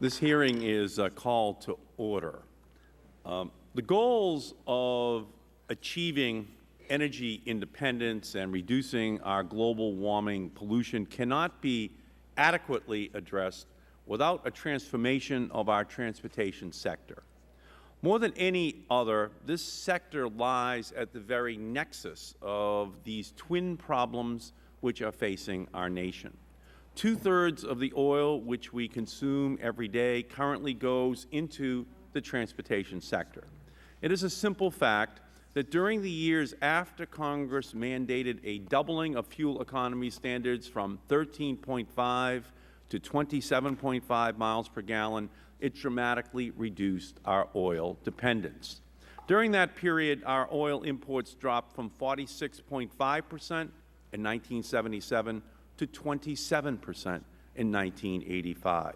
This hearing is called to order. The goals of achieving energy independence and reducing our global warming pollution cannot be adequately addressed without a transformation of our transportation sector. More than any other, this sector lies at the very nexus of these twin problems which are facing our nation. Two-thirds of the oil which we consume every day currently goes into the transportation sector. It is a simple fact that during the years after Congress mandated a doubling of fuel economy standards from 13.5 to 27.5 miles per gallon, it dramatically reduced our oil dependence. During that period, our oil imports dropped from 46.5% in 1977 to 27% in 1985.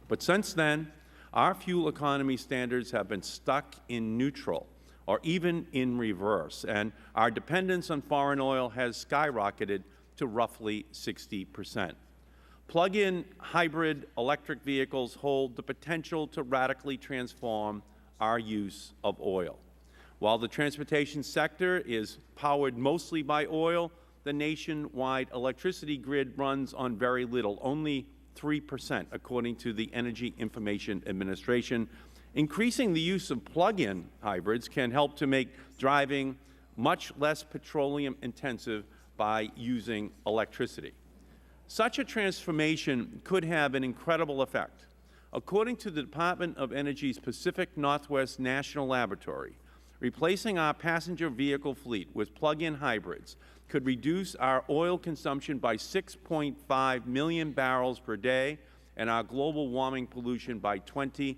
But since then, our fuel economy standards have been stuck in neutral or even in reverse, and our dependence on foreign oil has skyrocketed to roughly 60%. Plug-in hybrid electric vehicles hold the potential to radically transform our use of oil. While the transportation sector is powered mostly by oil, the nationwide electricity grid runs on very little, only 3%, according to the Energy Information Administration. Increasing the use of plug-in hybrids can help to make driving much less petroleum intensive by using electricity. Such a transformation could have an incredible effect. According to the Department of Energy's Pacific Northwest National Laboratory, replacing our passenger vehicle fleet with plug-in hybrids could reduce our oil consumption by 6.5 million barrels per day and our global warming pollution by 27%.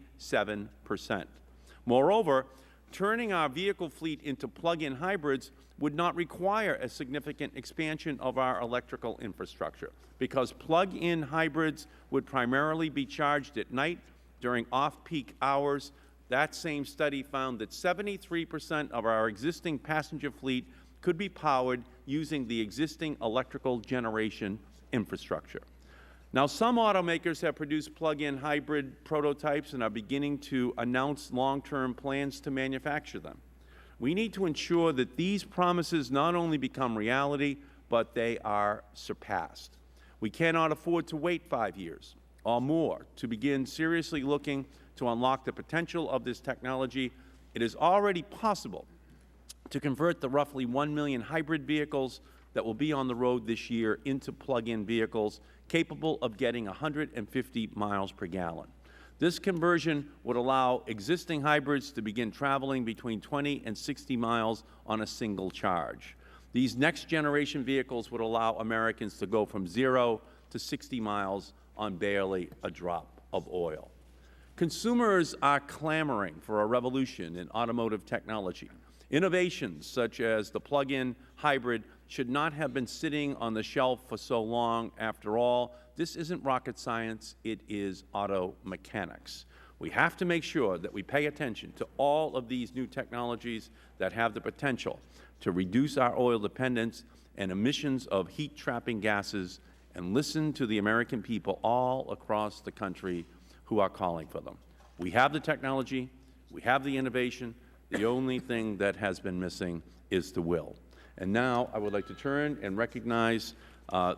Moreover, turning our vehicle fleet into plug-in hybrids would not require a significant expansion of our electrical infrastructure, because plug-in hybrids would primarily be charged at night during off-peak hours. That same study found that 73% of our existing passenger fleet could be powered using the existing electrical generation infrastructure. Now, some automakers have produced plug-in hybrid prototypes and are beginning to announce long-term plans to manufacture them. We need to ensure that these promises not only become reality, but they are surpassed. We cannot afford to wait 5 years or more to begin seriously looking to unlock the potential of this technology. It is already possible to convert the roughly 1 million hybrid vehicles that will be on the road this year into plug-in vehicles capable of getting 150 miles per gallon. This conversion would allow existing hybrids to begin traveling between 20 and 60 miles on a single charge. These next-generation vehicles would allow Americans to go from 0 to 60 miles on barely a drop of oil. Consumers are clamoring for a revolution in automotive technology. Innovations such as the plug-in hybrid should not have been sitting on the shelf for so long. After all, this isn't rocket science, it is auto mechanics. We have to make sure that we pay attention to all of these new technologies that have the potential to reduce our oil dependence and emissions of heat-trapping gases, and listen to the American people all across the country who are calling for them. We have the technology, we have the innovation. The only thing that has been missing is the will. And now I would like to turn and recognize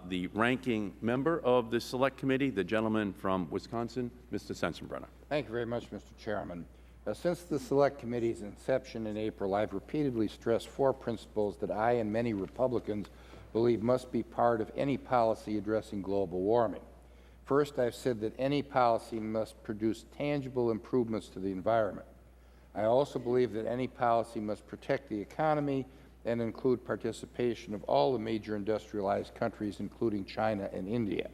the ranking member of the Select Committee, the gentleman from Wisconsin, Mr. Sensenbrenner. Thank you very much, Mr. Chairman. Since the Select Committee's inception in April, I've repeatedly stressed 4 principles that I and many Republicans believe must be part of any policy addressing global warming. First, I've said that any policy must produce tangible improvements to the environment. I also believe that any policy must protect the economy and include participation of all the major industrialized countries, including China and India.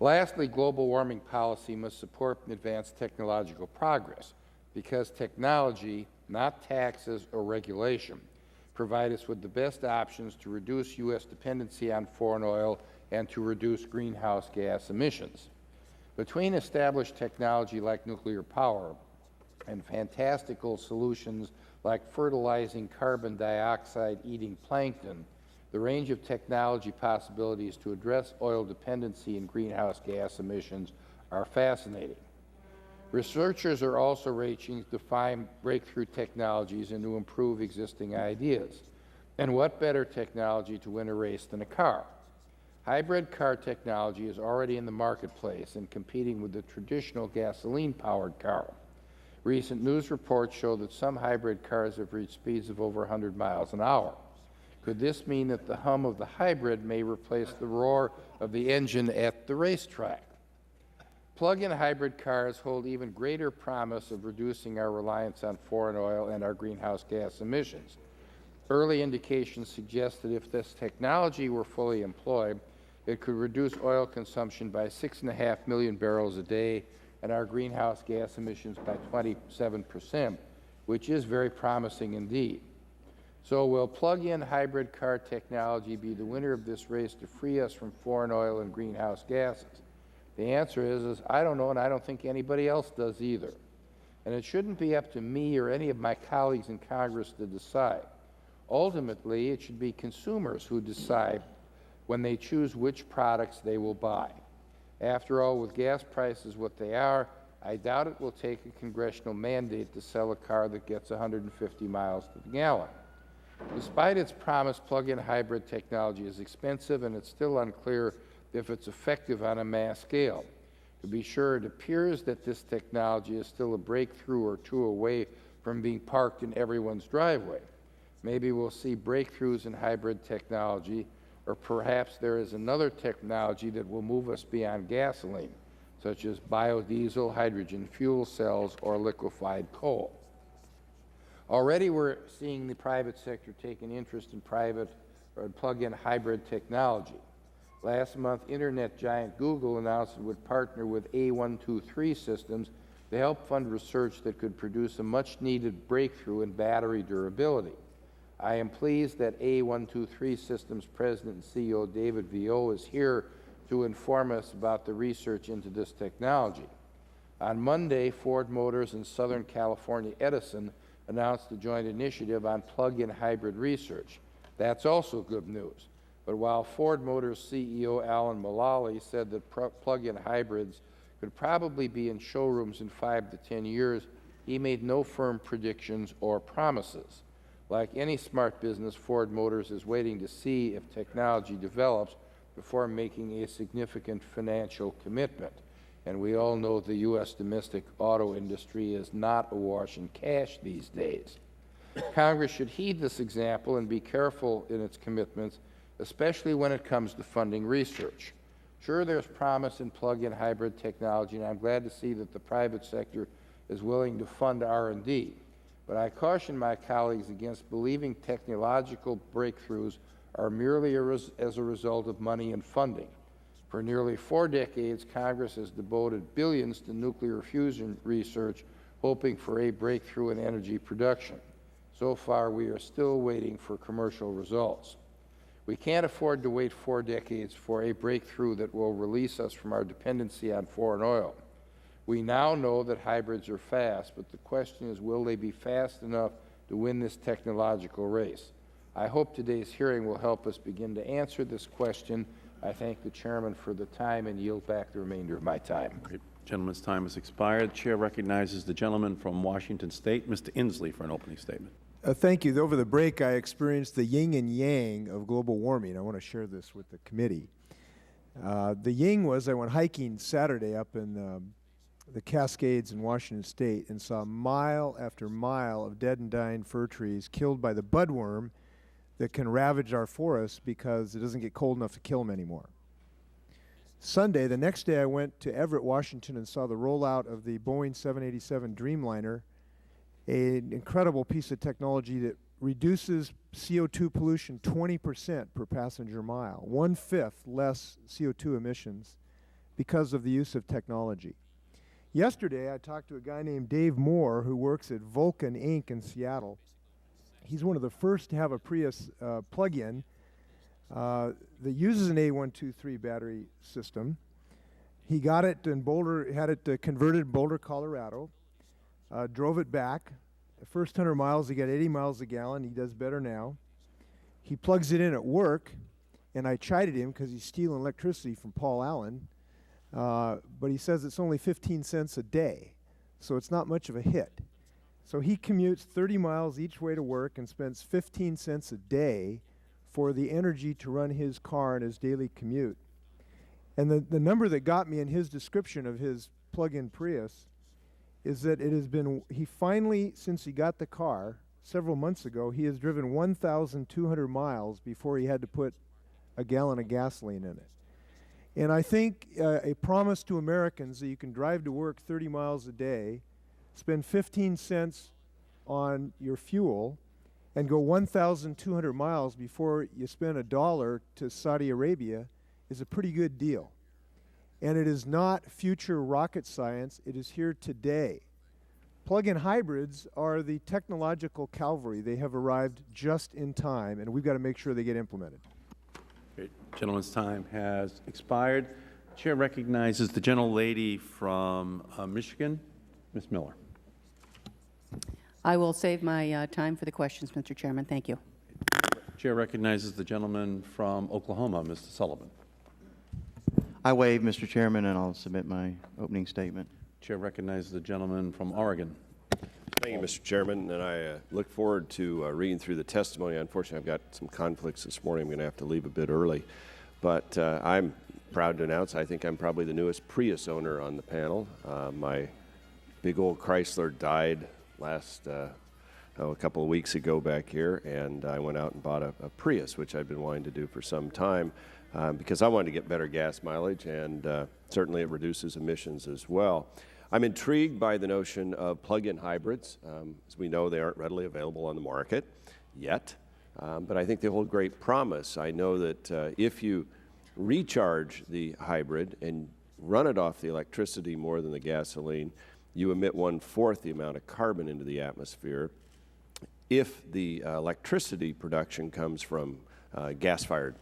Lastly, global warming policy must support advanced technological progress, because technology, not taxes or regulation, provide us with the best options to reduce U.S. dependency on foreign oil and to reduce greenhouse gas emissions. Between established technology like nuclear power and fantastical solutions like fertilizing carbon dioxide-eating plankton, the range of technology possibilities to address oil dependency and greenhouse gas emissions are fascinating. Researchers are also racing to find breakthrough technologies and to improve existing ideas. And what better technology to win a race than a car? Hybrid car technology is already in the marketplace and competing with the traditional gasoline-powered car. Recent news reports show that some hybrid cars have reached speeds of over 100 miles an hour. Could this mean that the hum of the hybrid may replace the roar of the engine at the racetrack? Plug-in hybrid cars hold even greater promise of reducing our reliance on foreign oil and our greenhouse gas emissions. Early indications suggest that if this technology were fully employed, it could reduce oil consumption by 6.5 million barrels a day and our greenhouse gas emissions by 27%, which is very promising indeed. So will plug-in hybrid car technology be the winner of this race to free us from foreign oil and greenhouse gases? The answer is I don't know, and I don't think anybody else does either. And it shouldn't be up to me or any of my colleagues in Congress to decide. Ultimately, it should be consumers who decide when they choose which products they will buy. After all, with gas prices what they are, I doubt it will take a congressional mandate to sell a car that gets 150 miles to the gallon. Despite its promise, plug-in hybrid technology is expensive, and it's still unclear if it's effective on a mass scale. To be sure, it appears that this technology is still a breakthrough or two away from being parked in everyone's driveway. Maybe we'll see breakthroughs in hybrid technology, or perhaps there is another technology that will move us beyond gasoline, such as biodiesel, hydrogen fuel cells, or liquefied coal. Already we're seeing the private sector take an interest in private or plug-in hybrid technology. Last month, Internet giant Google announced it would partner with A123 Systems to help fund research that could produce a much-needed breakthrough in battery durability. I am pleased that A123 Systems President and CEO David Vio is here to inform us about the research into this technology. On Monday, Ford Motors and Southern California Edison announced a joint initiative on plug-in hybrid research. That's also good news. But while Ford Motors CEO Alan Mulally said that plug-in hybrids could probably be in showrooms in 5 to 10 years, he made no firm predictions or promises. Like any smart business, Ford Motors is waiting to see if technology develops before making a significant financial commitment. And we all know the U.S. domestic auto industry is not awash in cash these days. Congress should heed this example and be careful in its commitments, especially when it comes to funding research. Sure, there's promise in plug-in hybrid technology, and I'm glad to see that the private sector is willing to fund R&D. But I caution my colleagues against believing technological breakthroughs are merely as a result of money and funding. For nearly 4 decades, Congress has devoted billions to nuclear fusion research, hoping for a breakthrough in energy production. So far, we are still waiting for commercial results. We can't afford to wait 4 decades for a breakthrough that will release us from our dependency on foreign oil. We now know that hybrids are fast, but the question is, will they be fast enough to win this technological race? I hope today's hearing will help us begin to answer this question. I thank the Chairman for the time and yield back the remainder of my time. Great. Gentleman's time has expired. The Chair recognizes the gentleman from Washington State, Mr. Inslee, for an opening statement. Thank you. Over the break, I experienced the yin and yang of global warming. I want to share this with the committee. The yin was I went hiking Saturday up in the Cascades in Washington State and saw mile after mile of dead and dying fir trees killed by the budworm that can ravage our forests because it doesn't get cold enough to kill them anymore. Sunday, the next day, I went to Everett, Washington, and saw the rollout of the Boeing 787 Dreamliner, an incredible piece of technology that reduces CO2 pollution 20% per passenger mile, 1/5 less CO2 emissions because of the use of technology. Yesterday, I talked to a guy named Dave Moore who works at Vulcan Inc. in Seattle. He's one of the first to have a Prius plug-in that uses an A123 battery system. He got it in Boulder, had it converted in Boulder, Colorado, drove it back. The first 100 miles, he got 80 miles a gallon. He does better now. He plugs it in at work, and I chided him because he's stealing electricity from Paul Allen, but he says it's only 15 cents a day. so it's not much of a hit. So he commutes 30 miles each way to work and spends 15 cents a day for the energy to run his car in his daily commute. And the number that got me in his description of his plug-in Prius is that it has been, he finally, since he got the car several months ago, he has driven 1,200 miles before he had to put a gallon of gasoline in it. And I think a promise to Americans that you can drive to work 30 miles a day, spend 15 cents on your fuel, and go 1,200 miles before you spend $1 to Saudi Arabia is a pretty good deal. And it is not future rocket science. It is here today. Plug-in hybrids are the technological cavalry. They have arrived just in time, and we've got to make sure they get implemented. Great. Gentleman's time has expired. Chair recognizes the gentlelady from Michigan, Ms. Miller. I will save my time for the questions, Mr. Chairman. Thank you. Chair recognizes the gentleman from Oklahoma, Mr. Sullivan. I waive, Mr. Chairman, and I'll submit my opening statement. Chair recognizes the gentleman from Oregon. Thank you, Mr. Chairman, and I look forward to reading through the testimony. Unfortunately, I've got some conflicts this morning. I'm going to have to leave a bit early, but I'm proud to announce I think I'm probably the newest Prius owner on the panel. My big old Chrysler died a couple of weeks ago back here, and I went out and bought a Prius, which I've been wanting to do for some time because I wanted to get better gas mileage, and certainly it reduces emissions as well. I'm intrigued by the notion of plug-in hybrids. As we know, they aren't readily available on the market yet, but I think they hold great promise. I know that if you recharge the hybrid and run it off the electricity more than the gasoline, you emit 1/4 the amount of carbon into the atmosphere. If the electricity production comes from gas-fired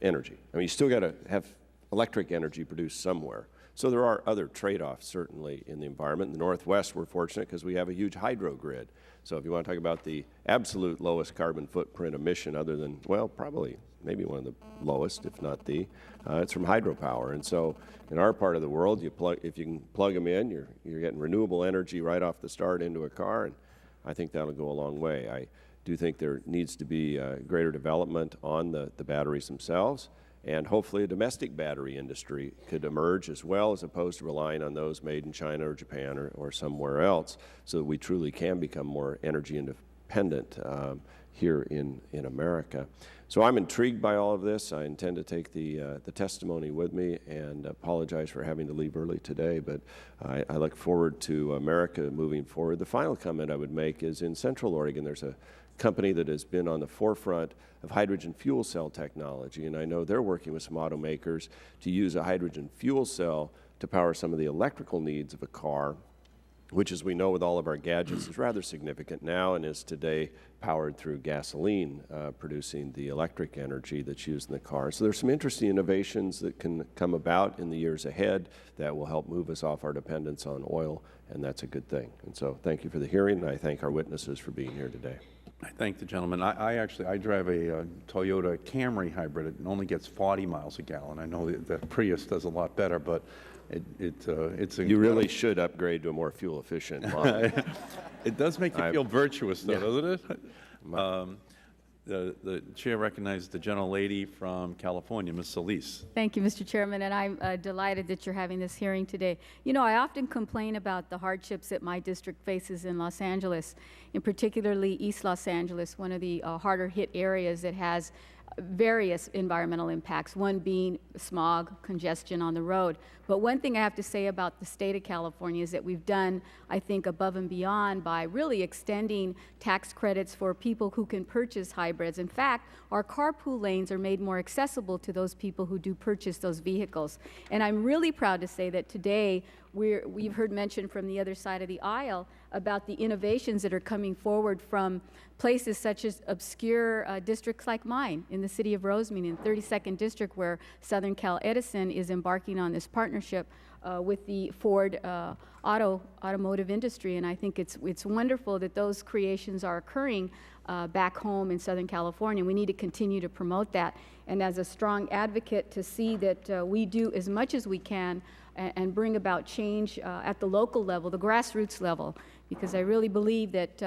energy, I mean, you still got to have electric energy produced somewhere. So there are other trade-offs, certainly, in the environment. In the Northwest, we're fortunate because we have a huge hydro grid. So if you want to talk about the absolute lowest carbon footprint emission other than, well, probably maybe one of the lowest, if not the, it's from hydropower. And so in our part of the world, if you can plug them in, you're getting renewable energy right off the start into a car, and I think that'll go a long way. I do think there needs to be greater development on the batteries themselves, and hopefully a domestic battery industry could emerge as well, as opposed to relying on those made in China or Japan or somewhere else, so that we truly can become more energy independent here in America. So I'm intrigued by all of this. I intend to take the testimony with me, and apologize for having to leave early today, but I look forward to America moving forward. The final comment I would make is in Central Oregon, there's a company that has been on the forefront of hydrogen fuel cell technology, and I know they're working with some automakers to use a hydrogen fuel cell to power some of the electrical needs of a car, which, as we know with all of our gadgets, is rather significant now and is today powered through gasoline, producing the electric energy that's used in the car. So there's some interesting innovations that can come about in the years ahead that will help move us off our dependence on oil, and that's a good thing. And so thank you for the hearing, and I thank our witnesses for being here today. I thank the gentleman. I drive a Toyota Camry hybrid. It only gets 40 miles a gallon. I know the Prius does a lot better, but it's you really should upgrade to a more fuel-efficient model. It does make you feel virtuous, though, doesn't it? The chair recognizes the gentlelady from California, Ms. Solis. Thank you, Mr. Chairman, and I'm delighted that you're having this hearing today. You know, I often complain about the hardships that my district faces in Los Angeles, and particularly East Los Angeles, one of the harder hit areas that has various environmental impacts, one being smog, congestion on the road. But one thing I have to say about the state of California is that we've done, I think, above and beyond by really extending tax credits for people who can purchase hybrids. In fact, our carpool lanes are made more accessible to those people who do purchase those vehicles. And I'm really proud to say that today we've heard mentioned from the other side of the aisle about the innovations that are coming forward from places such as obscure districts like mine in the city of Rosemead in the 32nd District, where Southern Cal Edison is embarking on this partnership with the Ford automotive industry. And I think it's wonderful that those creations are occurring back home in Southern California. We need to continue to promote that. And as a strong advocate to see that we do as much as we can and bring about change at the local level, the grassroots level, because I really believe that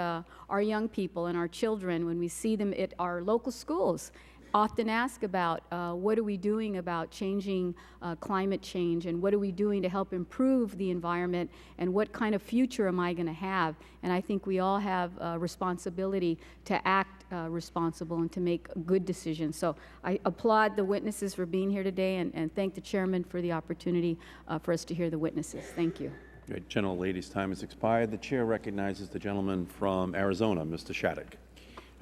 our young people and our children, when we see them at our local schools, often ask about what are we doing about changing climate change, and what are we doing to help improve the environment, and what kind of future am I going to have? And I think we all have a responsibility to act responsible and to make good decisions. So I applaud the witnesses for being here today, and thank the chairman for the opportunity for us to hear the witnesses. Thank you. Great. Gentlelady's time has expired. The chair recognizes the gentleman from Arizona, Mr. Shattuck.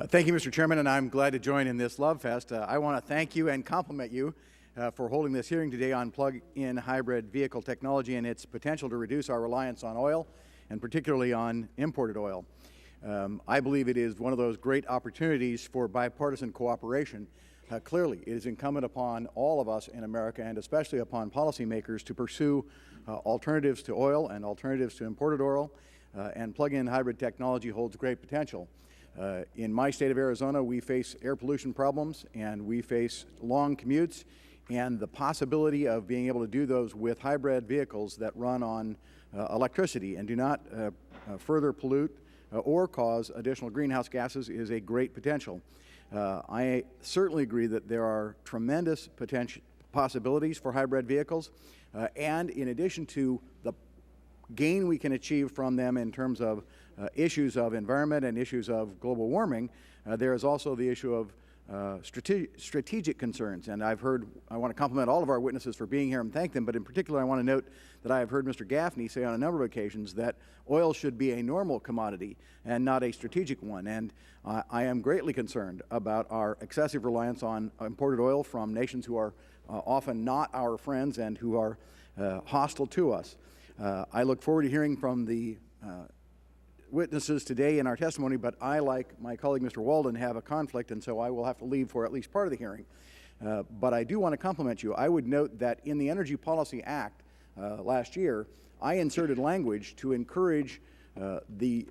Thank you, Mr. Chairman, and I'm glad to join in this love fest. I want to thank you and compliment you for holding this hearing today on plug-in hybrid vehicle technology and its potential to reduce our reliance on oil, and particularly on imported oil. I believe it is one of those great opportunities for bipartisan cooperation. Clearly, it is incumbent upon all of us in America, and especially upon policymakers, to pursue alternatives to oil and alternatives to imported oil, and plug-in hybrid technology holds great potential. In my state of Arizona, we face air pollution problems, and we face long commutes, and the possibility of being able to do those with hybrid vehicles that run on electricity and do not further pollute or cause additional greenhouse gases is a great potential. I certainly agree that there are tremendous possibilities for hybrid vehicles, and in addition to the gain we can achieve from them in terms of issues of environment and issues of global warming, there is also the issue of strategic concerns. And I want to compliment all of our witnesses for being here and thank them, but in particular I want to note that I have heard Mr. Gaffney say on a number of occasions that oil should be a normal commodity and not a strategic one. And I am greatly concerned about our excessive reliance on imported oil from nations who are often not our friends and who are hostile to us. I look forward to hearing from the witnesses today in our testimony, but I, like my colleague Mr. Walden, have a conflict, and so I will have to leave for at least part of the hearing. But I do want to compliment you. I would note that in the Energy Policy Act last year, I inserted language to encourage the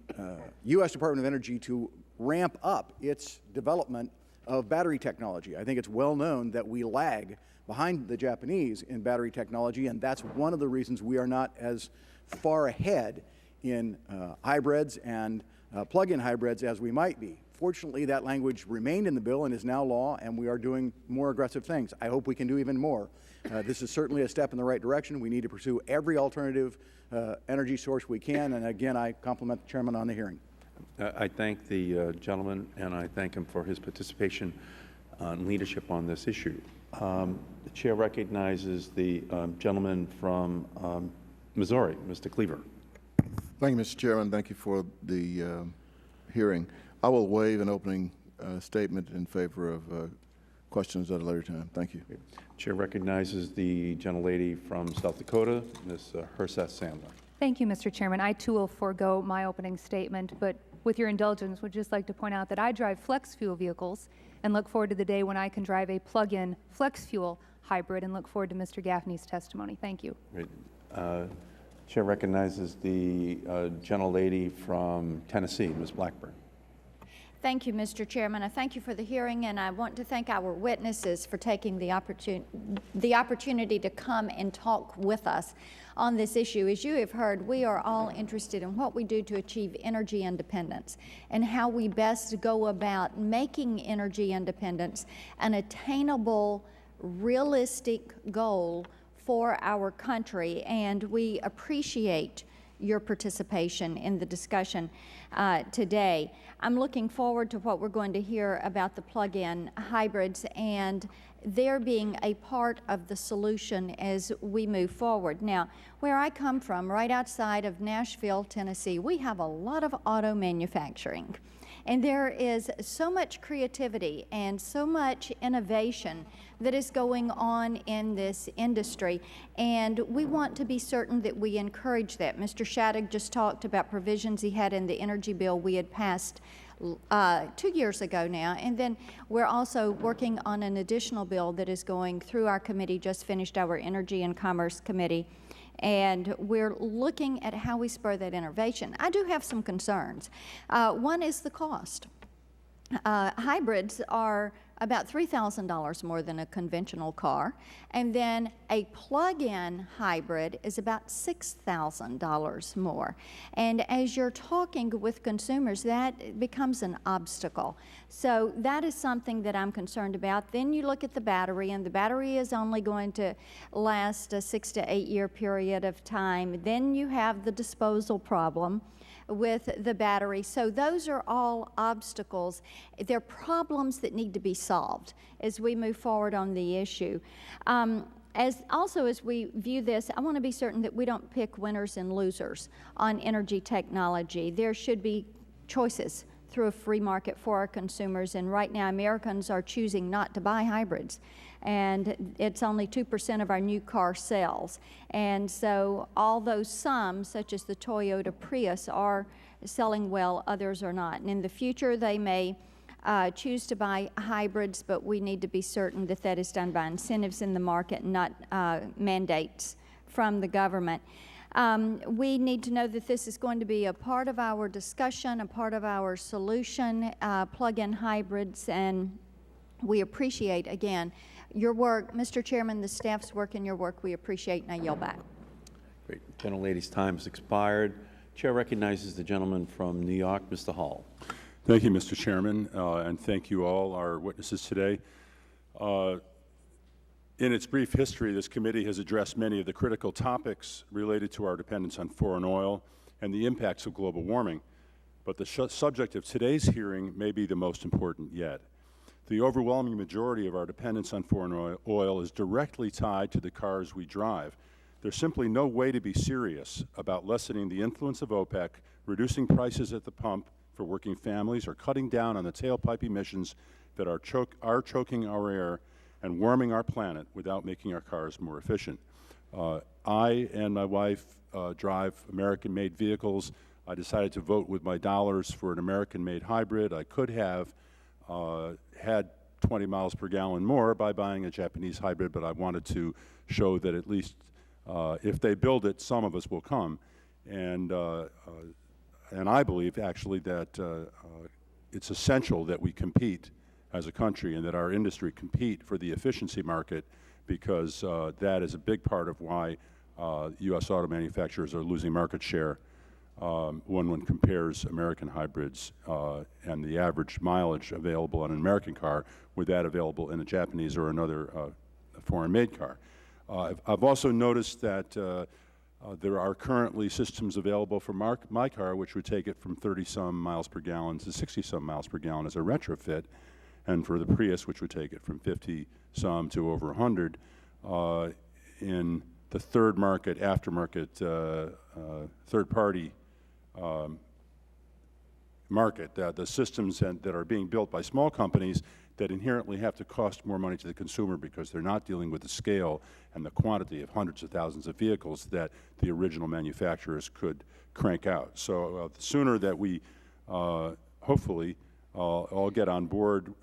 U.S. Department of Energy to ramp up its development of battery technology. I think it's well known that we lag behind the Japanese in battery technology, and that's one of the reasons we are not as far ahead in hybrids and plug-in hybrids as we might be. Fortunately, that language remained in the bill and is now law, and we are doing more aggressive things. I hope we can do even more. This is certainly a step in the right direction. We need to pursue every alternative energy source we can, and again, I compliment the chairman on the hearing. I thank the gentleman, and I thank him for his participation and leadership on this issue. The chair recognizes the gentleman from Missouri, Mr. Cleaver. Thank you, Mr. Chairman. Thank you for the hearing. I will waive an opening statement in favor of questions at a later time. Thank you. Chair recognizes the gentlelady from South Dakota, Ms. Herseth Sandler. Thank you, Mr. Chairman. I, too, will forego my opening statement, but with your indulgence, would just like to point out that I drive flex fuel vehicles and look forward to the day when I can drive a plug-in flex fuel hybrid, and look forward to Mr. Gaffney's testimony. Thank you. Great. Chair recognizes the gentlelady from Tennessee, Ms. Blackburn. Thank you, Mr. Chairman. I thank you for the hearing, and I want to thank our witnesses for taking the opportunity to come and talk with us on this issue. As you have heard, we are all interested in what we do to achieve energy independence and how we best go about making energy independence an attainable, realistic goal for our country, and we appreciate your participation in the discussion today. I'm looking forward to what we're going to hear about the plug-in hybrids and their being a part of the solution as we move forward. Now, where I come from, right outside of Nashville, Tennessee, we have a lot of auto manufacturing. And there is so much creativity and so much innovation that is going on in this industry, and we want to be certain that we encourage that. Mr. Shattuck just talked about provisions he had in the energy bill we had passed 2 years ago now, and then we're also working on an additional bill that is going through our committee, just finished our Energy and Commerce Committee, and we're looking at how we spur that innovation. I do have some concerns. One is the cost. Hybrids are about $3,000 more than a conventional car. And then a plug-in hybrid is about $6,000 more. And as you're talking with consumers, that becomes an obstacle. So that is something that I'm concerned about. Then you look at the battery, and the battery is only going to last a 6 to 8 year period of time. Then you have the disposal problem with the battery. So those are all obstacles. They're problems that need to be solved as we move forward on the issue. As we view this, I want to be certain that we don't pick winners and losers on energy technology. There should be choices through a free market for our consumers, and right now Americans are choosing not to buy hybrids, and it's only 2% of our new car sales. And so although some, such as the Toyota Prius, are selling well, others are not. And in the future they may choose to buy hybrids, but we need to be certain that that is done by incentives in the market and not mandates from the government. We need to know that this is going to be a part of our discussion, a part of our solution, plug-in hybrids, and we appreciate, again, your work. Mr. Chairman, the staff's work and your work we appreciate, and I yield back. Great. Gentlelady's time has expired. Chair recognizes the gentleman from New York, Mr. Hall. Thank you, Mr. Chairman, and thank you all, our witnesses today. In its brief history, this committee has addressed many of the critical topics related to our dependence on foreign oil and the impacts of global warming, but the subject of today's hearing may be the most important yet. The overwhelming majority of our dependence on foreign oil is directly tied to the cars we drive. There's simply no way to be serious about lessening the influence of OPEC, reducing prices at the pump for working families, or cutting down on the tailpipe emissions that are choking our air and warming our planet without making our cars more efficient. I and my wife drive American-made vehicles. I decided to vote with my dollars for an American-made hybrid. I could have had 20 miles per gallon more by buying a Japanese hybrid, but I wanted to show that at least if they build it, some of us will come. And I believe, actually, that it's essential that we compete as a country and that our industry compete for the efficiency market, because that is a big part of why U.S. auto manufacturers are losing market share when one compares American hybrids and the average mileage available on an American car with that available in a Japanese or another foreign-made car. I've also noticed that there are currently systems available for my car which would take it from 30-some miles per gallon to 60-some miles per gallon as a retrofit, and for the Prius, which would take it from 50-some to over 100. In the third market, aftermarket, third-party market, the systems that are being built by small companies that inherently have to cost more money to the consumer because they're not dealing with the scale and the quantity of hundreds of thousands of vehicles that the original manufacturers could crank out. So the sooner that we hopefully all get on board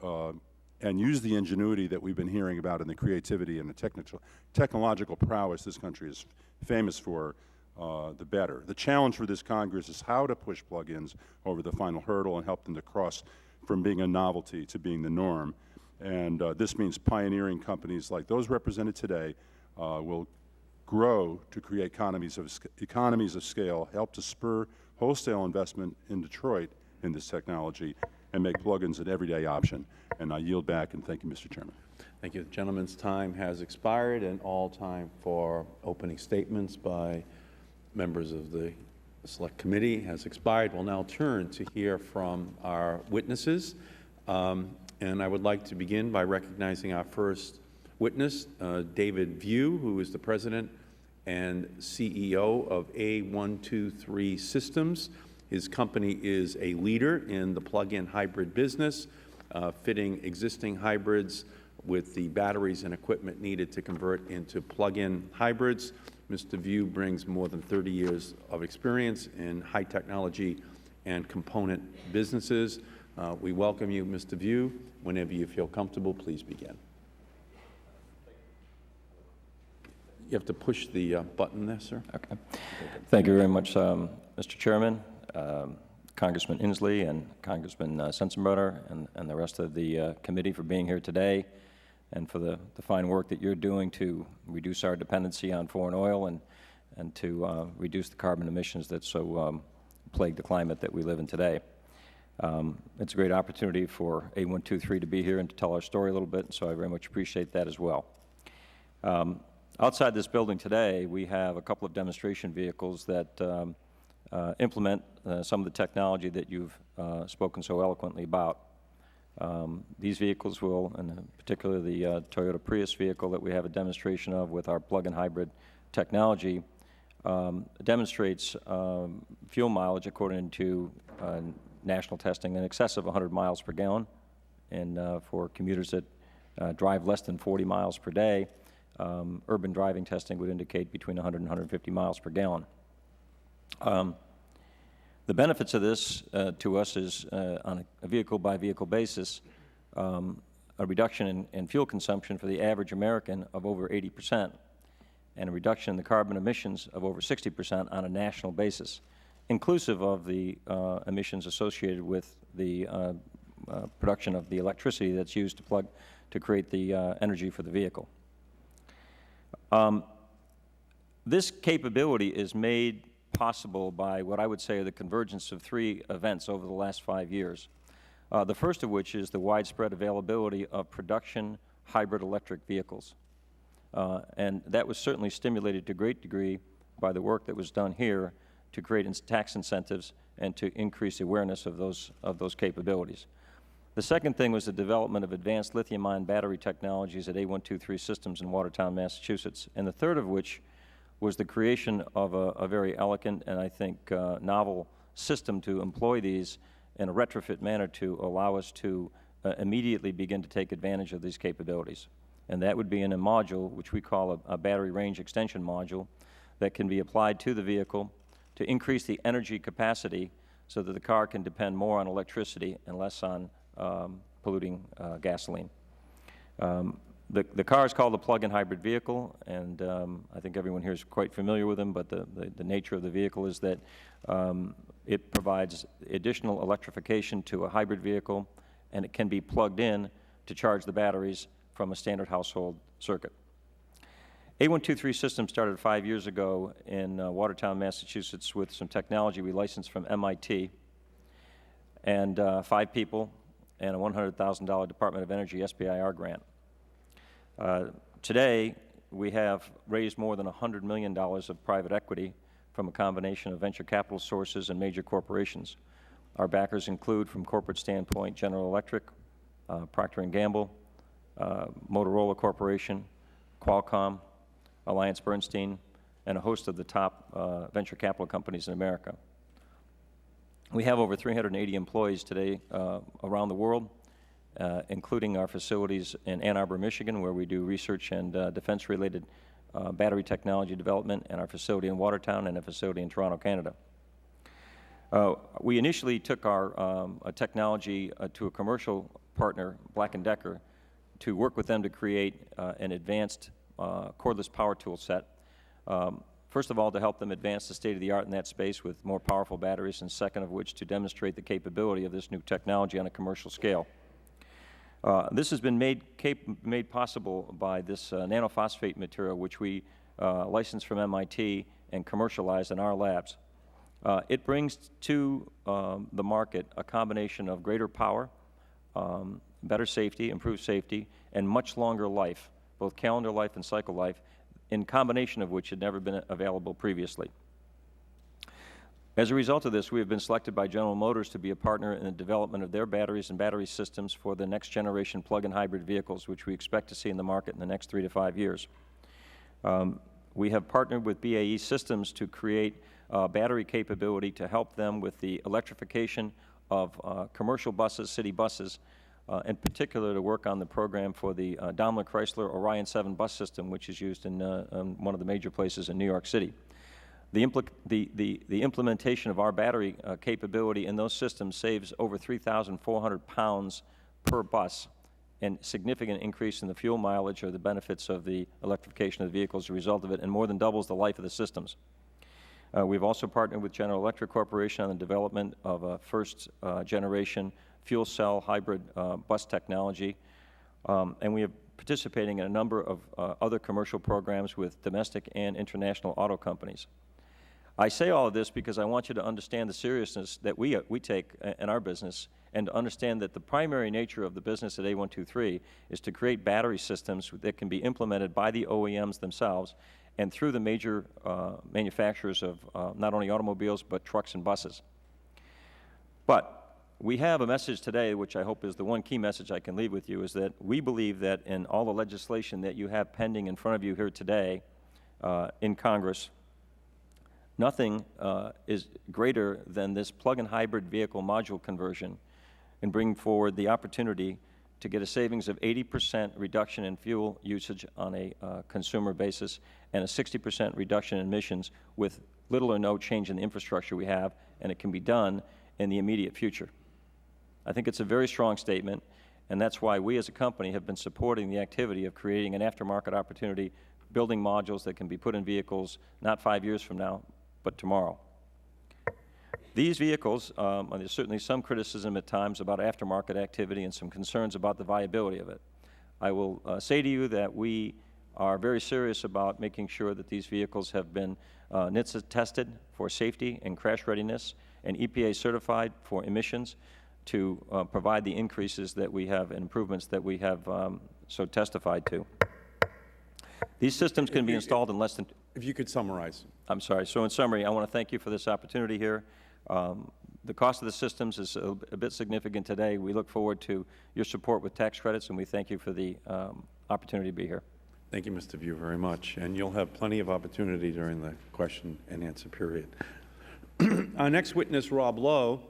and use the ingenuity that we've been hearing about and the creativity and the technological prowess this country is famous for, the better. The challenge for this Congress is how to push plug-ins over the final hurdle and help them to cross from being a novelty to being the norm. And this means pioneering companies like those represented today will grow to create economies of scale, help to spur wholesale investment in Detroit in this technology, and make plug-ins an everyday option. And I yield back, and thank you, Mr. Chairman. Thank you. The gentleman's time has expired, and all time for opening statements by members of the Select Committee has expired. We'll now turn to hear from our witnesses. And I would like to begin by recognizing our first witness, David View, who is the President and CEO of A123 Systems. His company is a leader in the plug-in hybrid business, fitting existing hybrids with the batteries and equipment needed to convert into plug-in hybrids. Mr. View brings more than 30 years of experience in high technology and component businesses. We welcome you, Mr. View. Whenever you feel comfortable, please begin. You have to push the button there, sir. Okay. Thank you very much, Mr. Chairman, Congressman Inslee and Congressman Sensenbrenner and the rest of the committee for being here today and for the fine work that you're doing to reduce our dependency on foreign oil and to reduce the carbon emissions that so plague the climate that we live in today. It's a great opportunity for A123 to be here and to tell our story a little bit, and so I very much appreciate that as well. Outside this building today, we have a couple of demonstration vehicles that implement some of the technology that you've spoken so eloquently about. These vehicles will, and particularly the Toyota Prius vehicle that we have a demonstration of with our plug-in hybrid technology, demonstrates fuel mileage according to national testing in excess of 100 miles per gallon. And for commuters that drive less than 40 miles per day, urban driving testing would indicate between 100 and 150 miles per gallon. The benefits of this to us is, on a vehicle-by-vehicle basis, a reduction in fuel consumption for the average American of over 80%, and a reduction in the carbon emissions of over 60% on a national basis, inclusive of the emissions associated with the production of the electricity that's used to create the energy for the vehicle. This capability is made possible by what I would say are the convergence of three events over the last 5 years. The first of which is the widespread availability of production hybrid electric vehicles. And that was certainly stimulated to a great degree by the work that was done here to create tax incentives and to increase awareness of those capabilities. The second thing was the development of advanced lithium-ion battery technologies at A123 Systems in Watertown, Massachusetts. And the third of which was the creation of a very elegant and I think novel system to employ these in a retrofit manner to allow us to immediately begin to take advantage of these capabilities. And that would be in a module which we call a battery range extension module that can be applied to the vehicle to increase the energy capacity so that the car can depend more on electricity and less on polluting gasoline. The car is called a plug-in hybrid vehicle, and I think everyone here is quite familiar with them, but the nature of the vehicle is that it provides additional electrification to a hybrid vehicle, and it can be plugged in to charge the batteries from a standard household circuit. A123 Systems started 5 years ago in Watertown, Massachusetts with some technology we licensed from MIT, and 5 people and a $100,000 Department of Energy SBIR grant. Today, we have raised more than $100 million of private equity from a combination of venture capital sources and major corporations. Our backers include, from corporate standpoint, General Electric, Procter & Gamble, Motorola Corporation, Qualcomm, Alliance Bernstein, and a host of the top venture capital companies in America. We have over 380 employees today around the world, including our facilities in Ann Arbor, Michigan, where we do research and defense-related battery technology development, and our facility in Watertown, and a facility in Toronto, Canada. We initially took our technology to a commercial partner, Black & Decker, to work with them to create an advanced cordless power tool set. First of all, to help them advance the state-of-the-art in that space with more powerful batteries, and second of which, to demonstrate the capability of this new technology on a commercial scale. This has been made possible by this nanophosphate material, which we licensed from MIT and commercialized in our labs. It brings to the market a combination of greater power, better safety, improved safety, and much longer life, both calendar life and cycle life, in combination of which had never been available previously. As a result of this, we have been selected by General Motors to be a partner in the development of their batteries and battery systems for the next generation plug-in hybrid vehicles, which we expect to see in the market in the next 3 to 5 years. We have partnered with BAE Systems to create battery capability to help them with the electrification of commercial buses, city buses, in particular to work on the program for the Daimler Chrysler Orion 7 bus system, which is used in one of the major places in New York City. The implementation of our battery capability in those systems saves over 3,400 pounds per bus, and significant increase in the fuel mileage or the benefits of the electrification of the vehicle as a result of it, and more than doubles the life of the systems. We've also partnered with General Electric Corporation on the development of a first-generation fuel cell hybrid bus technology, and we are participating in a number of other commercial programs with domestic and international auto companies. I say all of this because I want you to understand the seriousness that we take in our business, and to understand that the primary nature of the business at A123 is to create battery systems that can be implemented by the OEMs themselves and through the major manufacturers of not only automobiles but trucks and buses. But we have a message today, which I hope is the one key message I can leave with you, is that we believe that in all the legislation that you have pending in front of you here today in Congress, nothing is greater than this plug-in hybrid vehicle module conversion and bring forward the opportunity to get a savings of 80% reduction in fuel usage on a consumer basis and a 60% reduction in emissions with little or no change in the infrastructure we have, and it can be done in the immediate future. I think it's a very strong statement, and that's why we as a company have been supporting the activity of creating an aftermarket opportunity, building modules that can be put in vehicles not 5 years from now, but tomorrow. These vehicles, there's certainly some criticism at times about aftermarket activity and some concerns about the viability of it. I will say to you that we are very serious about making sure that these vehicles have been NHTSA tested for safety and crash readiness and EPA certified for emissions to provide the increases that we have and improvements that we have so testified to. These systems can be installed in less than... If you could summarize. I'm sorry. So in summary, I want to thank you for this opportunity here. The cost of the systems is a bit significant today. We look forward to your support with tax credits, and we thank you for the opportunity to be here. Thank you, Mr. View, very much. And you'll have plenty of opportunity during the question and answer period. Our next witness, Rob Lowe,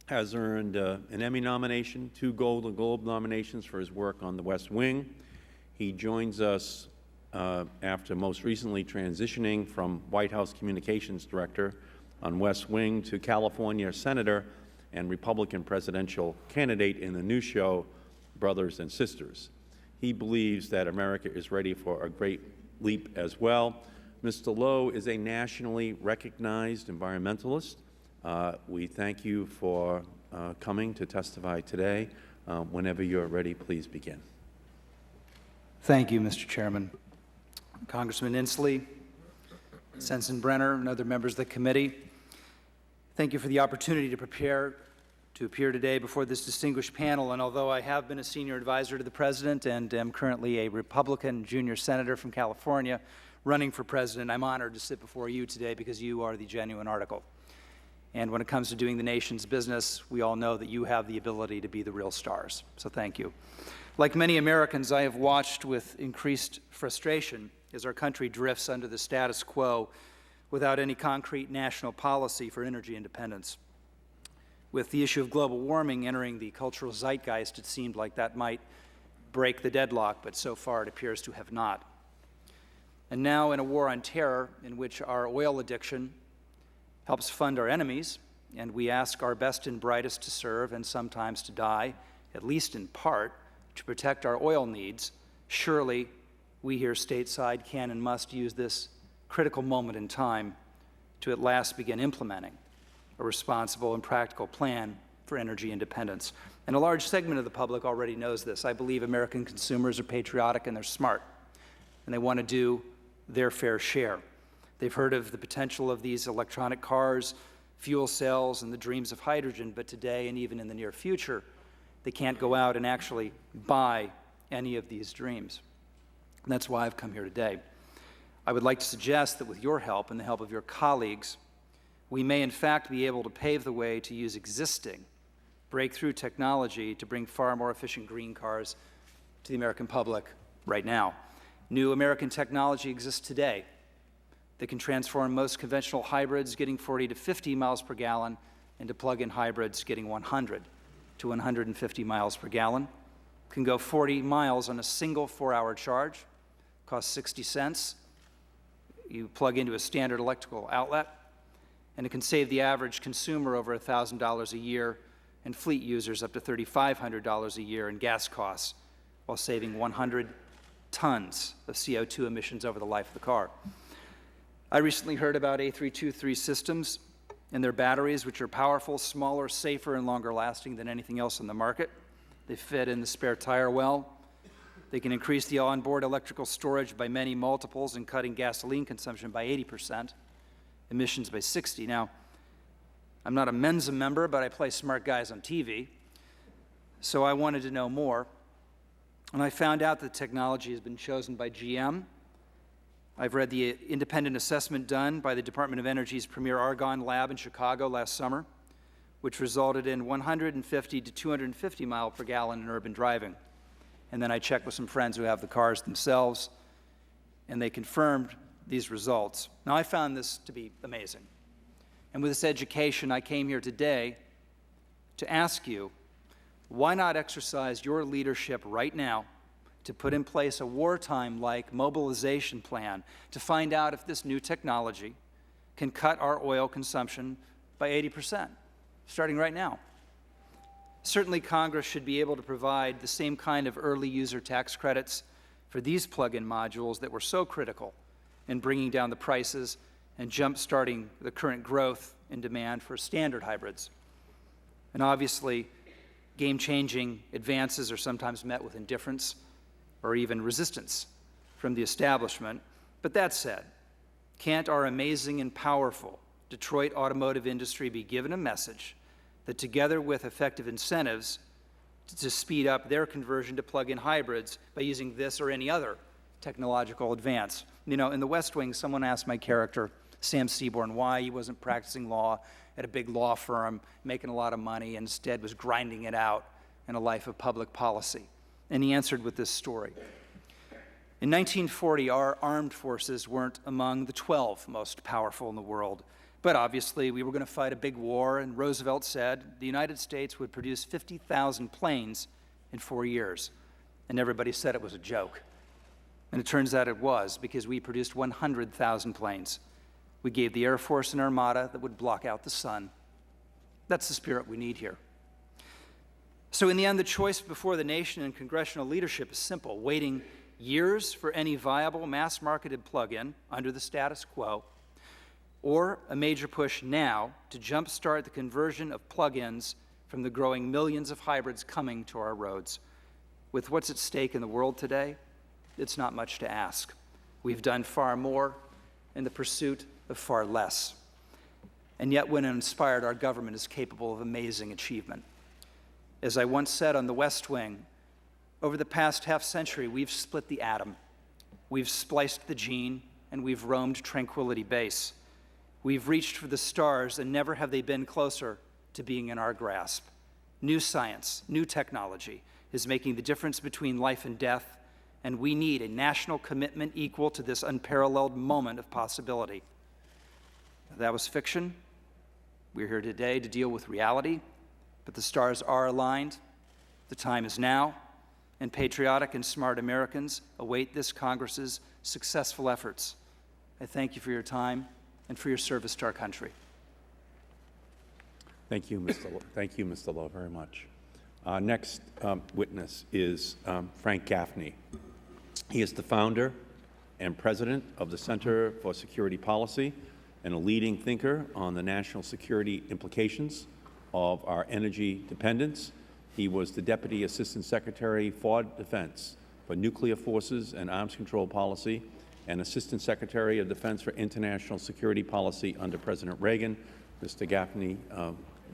has earned an Emmy nomination, 2 Golden Globe nominations for his work on The West Wing. He joins us after most recently transitioning from White House Communications Director on West Wing to California Senator and Republican presidential candidate in the new show, Brothers and Sisters. He believes that America is ready for a great leap as well. Mr. Lowe is a nationally recognized environmentalist. We thank you for coming to testify today. Whenever you're ready, please begin. Thank you, Mr. Chairman. Congressman Inslee, Sensenbrenner, and other members of the committee, thank you for the opportunity to appear today before this distinguished panel. And although I have been a senior advisor to the President and am currently a Republican junior senator from California running for President, I'm honored to sit before you today because you are the genuine article. And when it comes to doing the nation's business, we all know that you have the ability to be the real stars. So thank you. Like many Americans, I have watched with increased frustration as our country drifts under the status quo without any concrete national policy for energy independence. With the issue of global warming entering the cultural zeitgeist, it seemed like that might break the deadlock, but so far it appears to have not. And now in a war on terror in which our oil addiction helps fund our enemies, and we ask our best and brightest to serve and sometimes to die, at least in part, to protect our oil needs, surely we here stateside can and must use this critical moment in time to at last begin implementing a responsible and practical plan for energy independence. And a large segment of the public already knows this. I believe American consumers are patriotic and they're smart, and they want to do their fair share. They've heard of the potential of these electronic cars, fuel cells, and the dreams of hydrogen, but today and even in the near future, they can't go out and actually buy any of these dreams. And that's why I've come here today. I would like to suggest that with your help and the help of your colleagues, we may in fact be able to pave the way to use existing breakthrough technology to bring far more efficient green cars to the American public right now. New American technology exists today that can transform most conventional hybrids getting 40 to 50 miles per gallon into plug-in hybrids getting 100 to 150 miles per gallon. Can go 40 miles on a single 4-hour charge, costs 60 cents. You plug into a standard electrical outlet, and it can save the average consumer over $1,000 a year and fleet users up to $3,500 a year in gas costs, while saving 100 tons of CO2 emissions over the life of the car. I recently heard about A323 systems and their batteries, which are powerful, smaller, safer, and longer lasting than anything else on the market. They fit in the spare tire well. They can increase the onboard electrical storage by many multiples and cutting gasoline consumption by 80%, emissions by 60%. Now, I'm not a Mensa member, but I play smart guys on TV, so I wanted to know more. And I found out the technology has been chosen by GM. I've read the independent assessment done by the Department of Energy's Premier Argonne lab in Chicago last summer, which resulted in 150 to 250 miles per gallon in urban driving. And then I checked with some friends who have the cars themselves, and they confirmed these results. Now, I found this to be amazing. And with this education, I came here today to ask you, why not exercise your leadership right now to put in place a wartime-like mobilization plan to find out if this new technology can cut our oil consumption by 80%, starting right now? Certainly, Congress should be able to provide the same kind of early user tax credits for these plug-in modules that were so critical in bringing down the prices and jump-starting the current growth in demand for standard hybrids. And obviously, game-changing advances are sometimes met with indifference or even resistance from the establishment. But that said, can't our amazing and powerful Detroit automotive industry be given a message that together with effective incentives to speed up their conversion to plug-in hybrids by using this or any other technological advance? You know, in the West Wing, someone asked my character, Sam Seaborn, why he wasn't practicing law at a big law firm, making a lot of money, and instead was grinding it out in a life of public policy. And he answered with this story. In 1940, our armed forces weren't among the 12 most powerful in the world. But obviously, we were going to fight a big war, and Roosevelt said the United States would produce 50,000 planes in 4 years. And everybody said it was a joke. And it turns out it was, because we produced 100,000 planes. We gave the Air Force an armada that would block out the sun. That's the spirit we need here. So in the end, the choice before the nation and congressional leadership is simple: waiting years for any viable mass-marketed plug-in under the status quo, or a major push now to jumpstart the conversion of plug-ins from the growing millions of hybrids coming to our roads. With what's at stake in the world today, it's not much to ask. We've done far more in the pursuit of far less. And yet, when inspired, our government is capable of amazing achievement. As I once said on the West Wing, over the past half-century, we've split the atom, we've spliced the gene, and we've roamed Tranquility Base. We've reached for the stars, and never have they been closer to being in our grasp. New science, new technology is making the difference between life and death, and we need a national commitment equal to this unparalleled moment of possibility. That was fiction. We're here today to deal with reality, but the stars are aligned. The time is now, and patriotic and smart Americans await this Congress's successful efforts. I thank you for your time and for your service to our country. Thank you, Mr. Lowe, very much. Next witness is Frank Gaffney. He is the founder and president of the Center for Security Policy and a leading thinker on the national security implications of our energy dependence. He was the Deputy Assistant Secretary for Defense for Nuclear Forces and Arms Control Policy and Assistant Secretary of Defense for International Security Policy under President Reagan. Mr. Gaffney,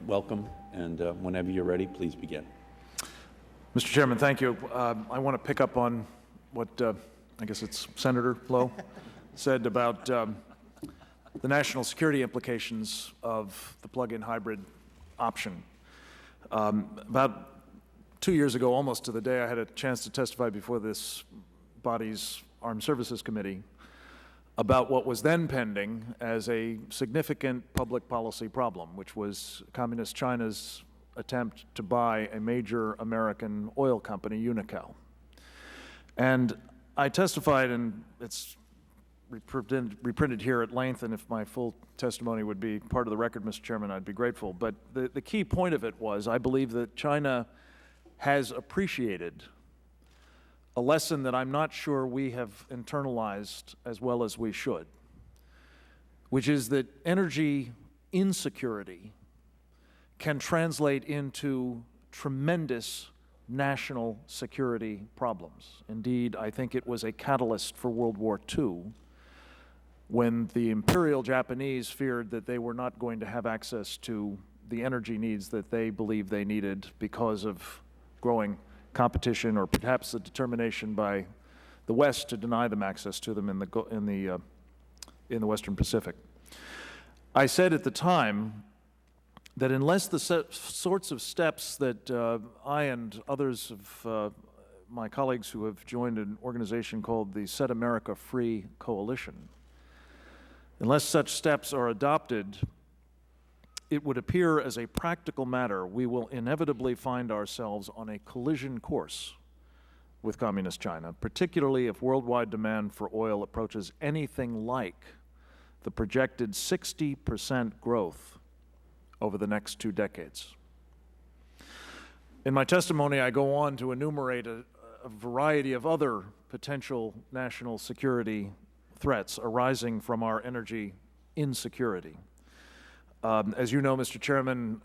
welcome, and whenever you're ready, please begin. Mr. Chairman, thank you. I want to pick up on what I guess it's Senator Lowe said about the national security implications of the plug-in hybrid option. About 2 years ago, almost to the day, I had a chance to testify before this body's Armed Services Committee about what was then pending as a significant public policy problem, which was Communist China's attempt to buy a major American oil company, Unocal. And I testified, and it's reprinted here at length, and if my full testimony would be part of the record, Mr. Chairman, I'd be grateful. But the key point of it was, I believe that China has appreciated a lesson that I'm not sure we have internalized as well as we should. which is that energy insecurity can translate into tremendous national security problems. Indeed, I think it was a catalyst for World War II when the Imperial Japanese feared that they were not going to have access to the energy needs that they believed they needed because of growing competition or perhaps the determination by the West to deny them access to them in the Western Pacific. I said at the time that unless the sorts of steps that I and others of my colleagues who have joined an organization called the Set America Free Coalition, unless such steps are adopted, it would appear as a practical matter we will inevitably find ourselves on a collision course with Communist China, particularly if worldwide demand for oil approaches anything like the projected 60% growth over the next 2 decades. In my testimony, I go on to enumerate a variety of other potential national security threats arising from our energy insecurity. As you know, Mr. Chairman,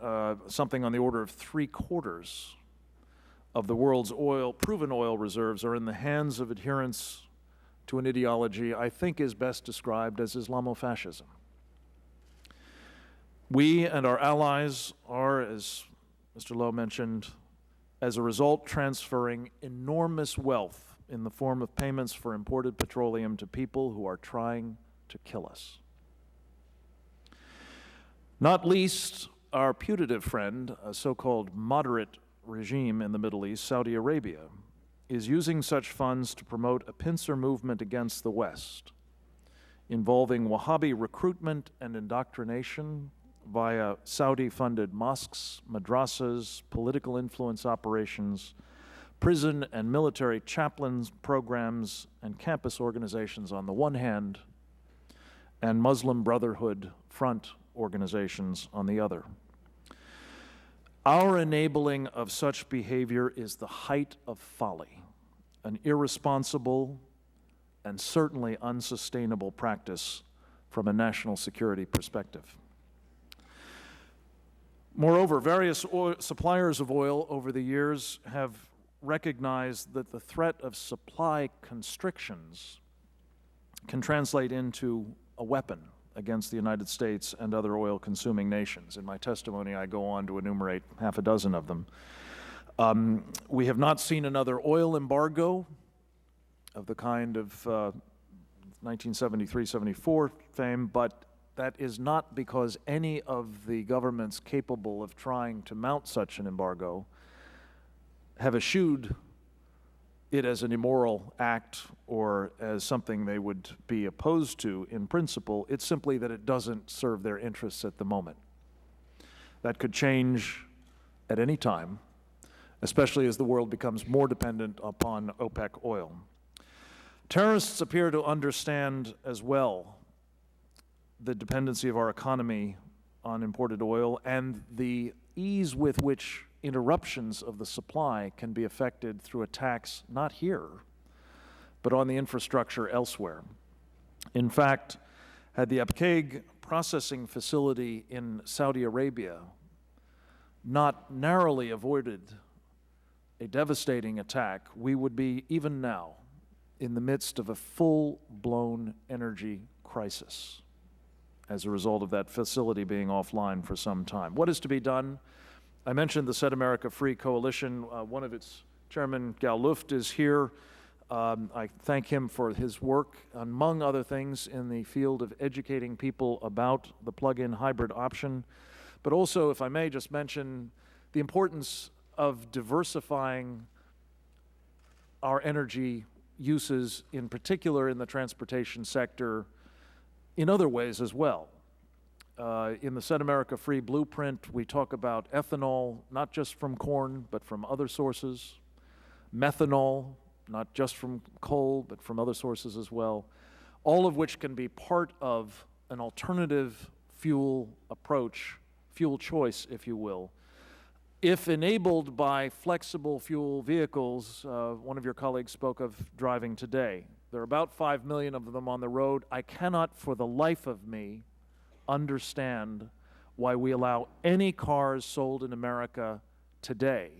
something on the order of 3/4 of the world's proven oil reserves are in the hands of adherents to an ideology I think is best described as Islamofascism. We and our allies are, as Mr. Lowe mentioned, as a result transferring enormous wealth in the form of payments for imported petroleum to people who are trying to kill us. Not least, our putative friend, a so-called moderate regime in the Middle East, Saudi Arabia, is using such funds to promote a pincer movement against the West, involving Wahhabi recruitment and indoctrination via Saudi-funded mosques, madrasas, political influence operations, prison and military chaplains programs, and campus organizations on the one hand, and Muslim Brotherhood Front organizations on the other. Our enabling of such behavior is the height of folly, an irresponsible and certainly unsustainable practice from a national security perspective. Moreover, various suppliers of oil over the years have recognized that the threat of supply constrictions can translate into a weapon against the United States and other oil-consuming nations. In my testimony, I go on to enumerate half a dozen of them. We have not seen another oil embargo of the kind of 1973-74 fame, but that is not because any of the governments capable of trying to mount such an embargo have eschewed it as an immoral act or as something they would be opposed to in principle. It's simply that it doesn't serve their interests at the moment. That could change at any time, especially as the world becomes more dependent upon OPEC oil. Terrorists appear to understand as well the dependency of our economy on imported oil and the ease with which interruptions of the supply can be affected through attacks not here, but on the infrastructure elsewhere. In fact, had the Abqaiq processing facility in Saudi Arabia not narrowly avoided a devastating attack, we would be, even now, in the midst of a full-blown energy crisis as a result of that facility being offline for some time. What is to be done? I mentioned the Set America Free Coalition. One of its chairman, Gal Luft, is here. I thank him for his work, among other things, in the field of educating people about the plug-in hybrid option. But also, if I may just mention, the importance of diversifying our energy uses, in particular in the transportation sector, in other ways as well. In the Set America Free Blueprint, we talk about ethanol, not just from corn, but from other sources, methanol, not just from coal, but from other sources as well, all of which can be part of an alternative fuel approach, fuel choice, if you will. If enabled by flexible fuel vehicles, one of your colleagues spoke of driving today. There are about 5 million of them on the road. I cannot for the life of me understand why we allow any cars sold in America today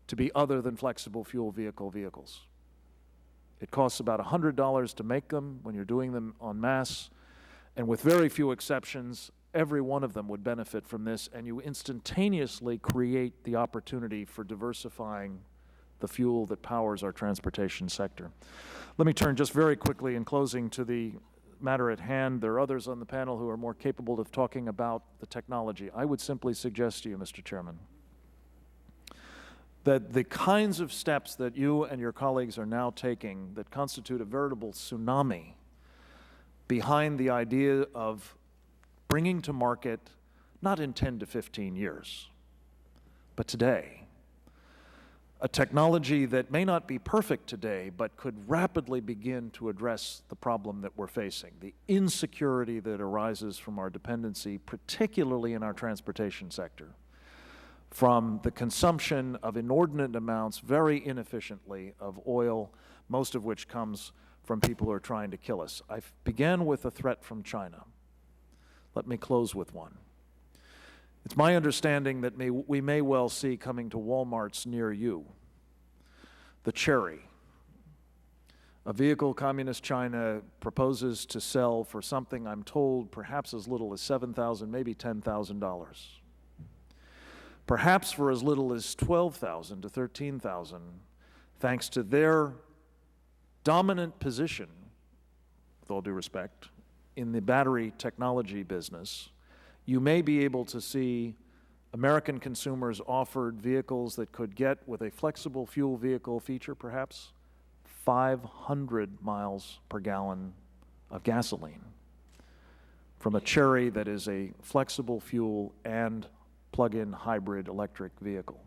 to be other than flexible fuel vehicles. It costs about $100 to make them when you're doing them en masse, and with very few exceptions, every one of them would benefit from this, and you instantaneously create the opportunity for diversifying the fuel that powers our transportation sector. Let me turn just very quickly in closing to the matter at hand. There are others on the panel who are more capable of talking about the technology. I would simply suggest to you, Mr. Chairman, that the kinds of steps that you and your colleagues are now taking that constitute a veritable tsunami behind the idea of bringing to market, not in 10 to 15 years, but today, a technology that may not be perfect today, but could rapidly begin to address the problem that we're facing, the insecurity that arises from our dependency, particularly in our transportation sector, from the consumption of inordinate amounts, very inefficiently, of oil, most of which comes from people who are trying to kill us. I began with a threat from China. Let me close with one. It's my understanding that we may well see coming to Walmarts near you the Cherry, a vehicle Communist China proposes to sell for something, I'm told, perhaps as little as $7,000, maybe $10,000. Perhaps for as little as $12,000 to $13,000, thanks to their dominant position, with all due respect, in the battery technology business. You may be able to see American consumers offered vehicles that could get, with a flexible fuel vehicle feature perhaps, 500 miles per gallon of gasoline from a Cherry that is a flexible fuel and plug-in hybrid electric vehicle.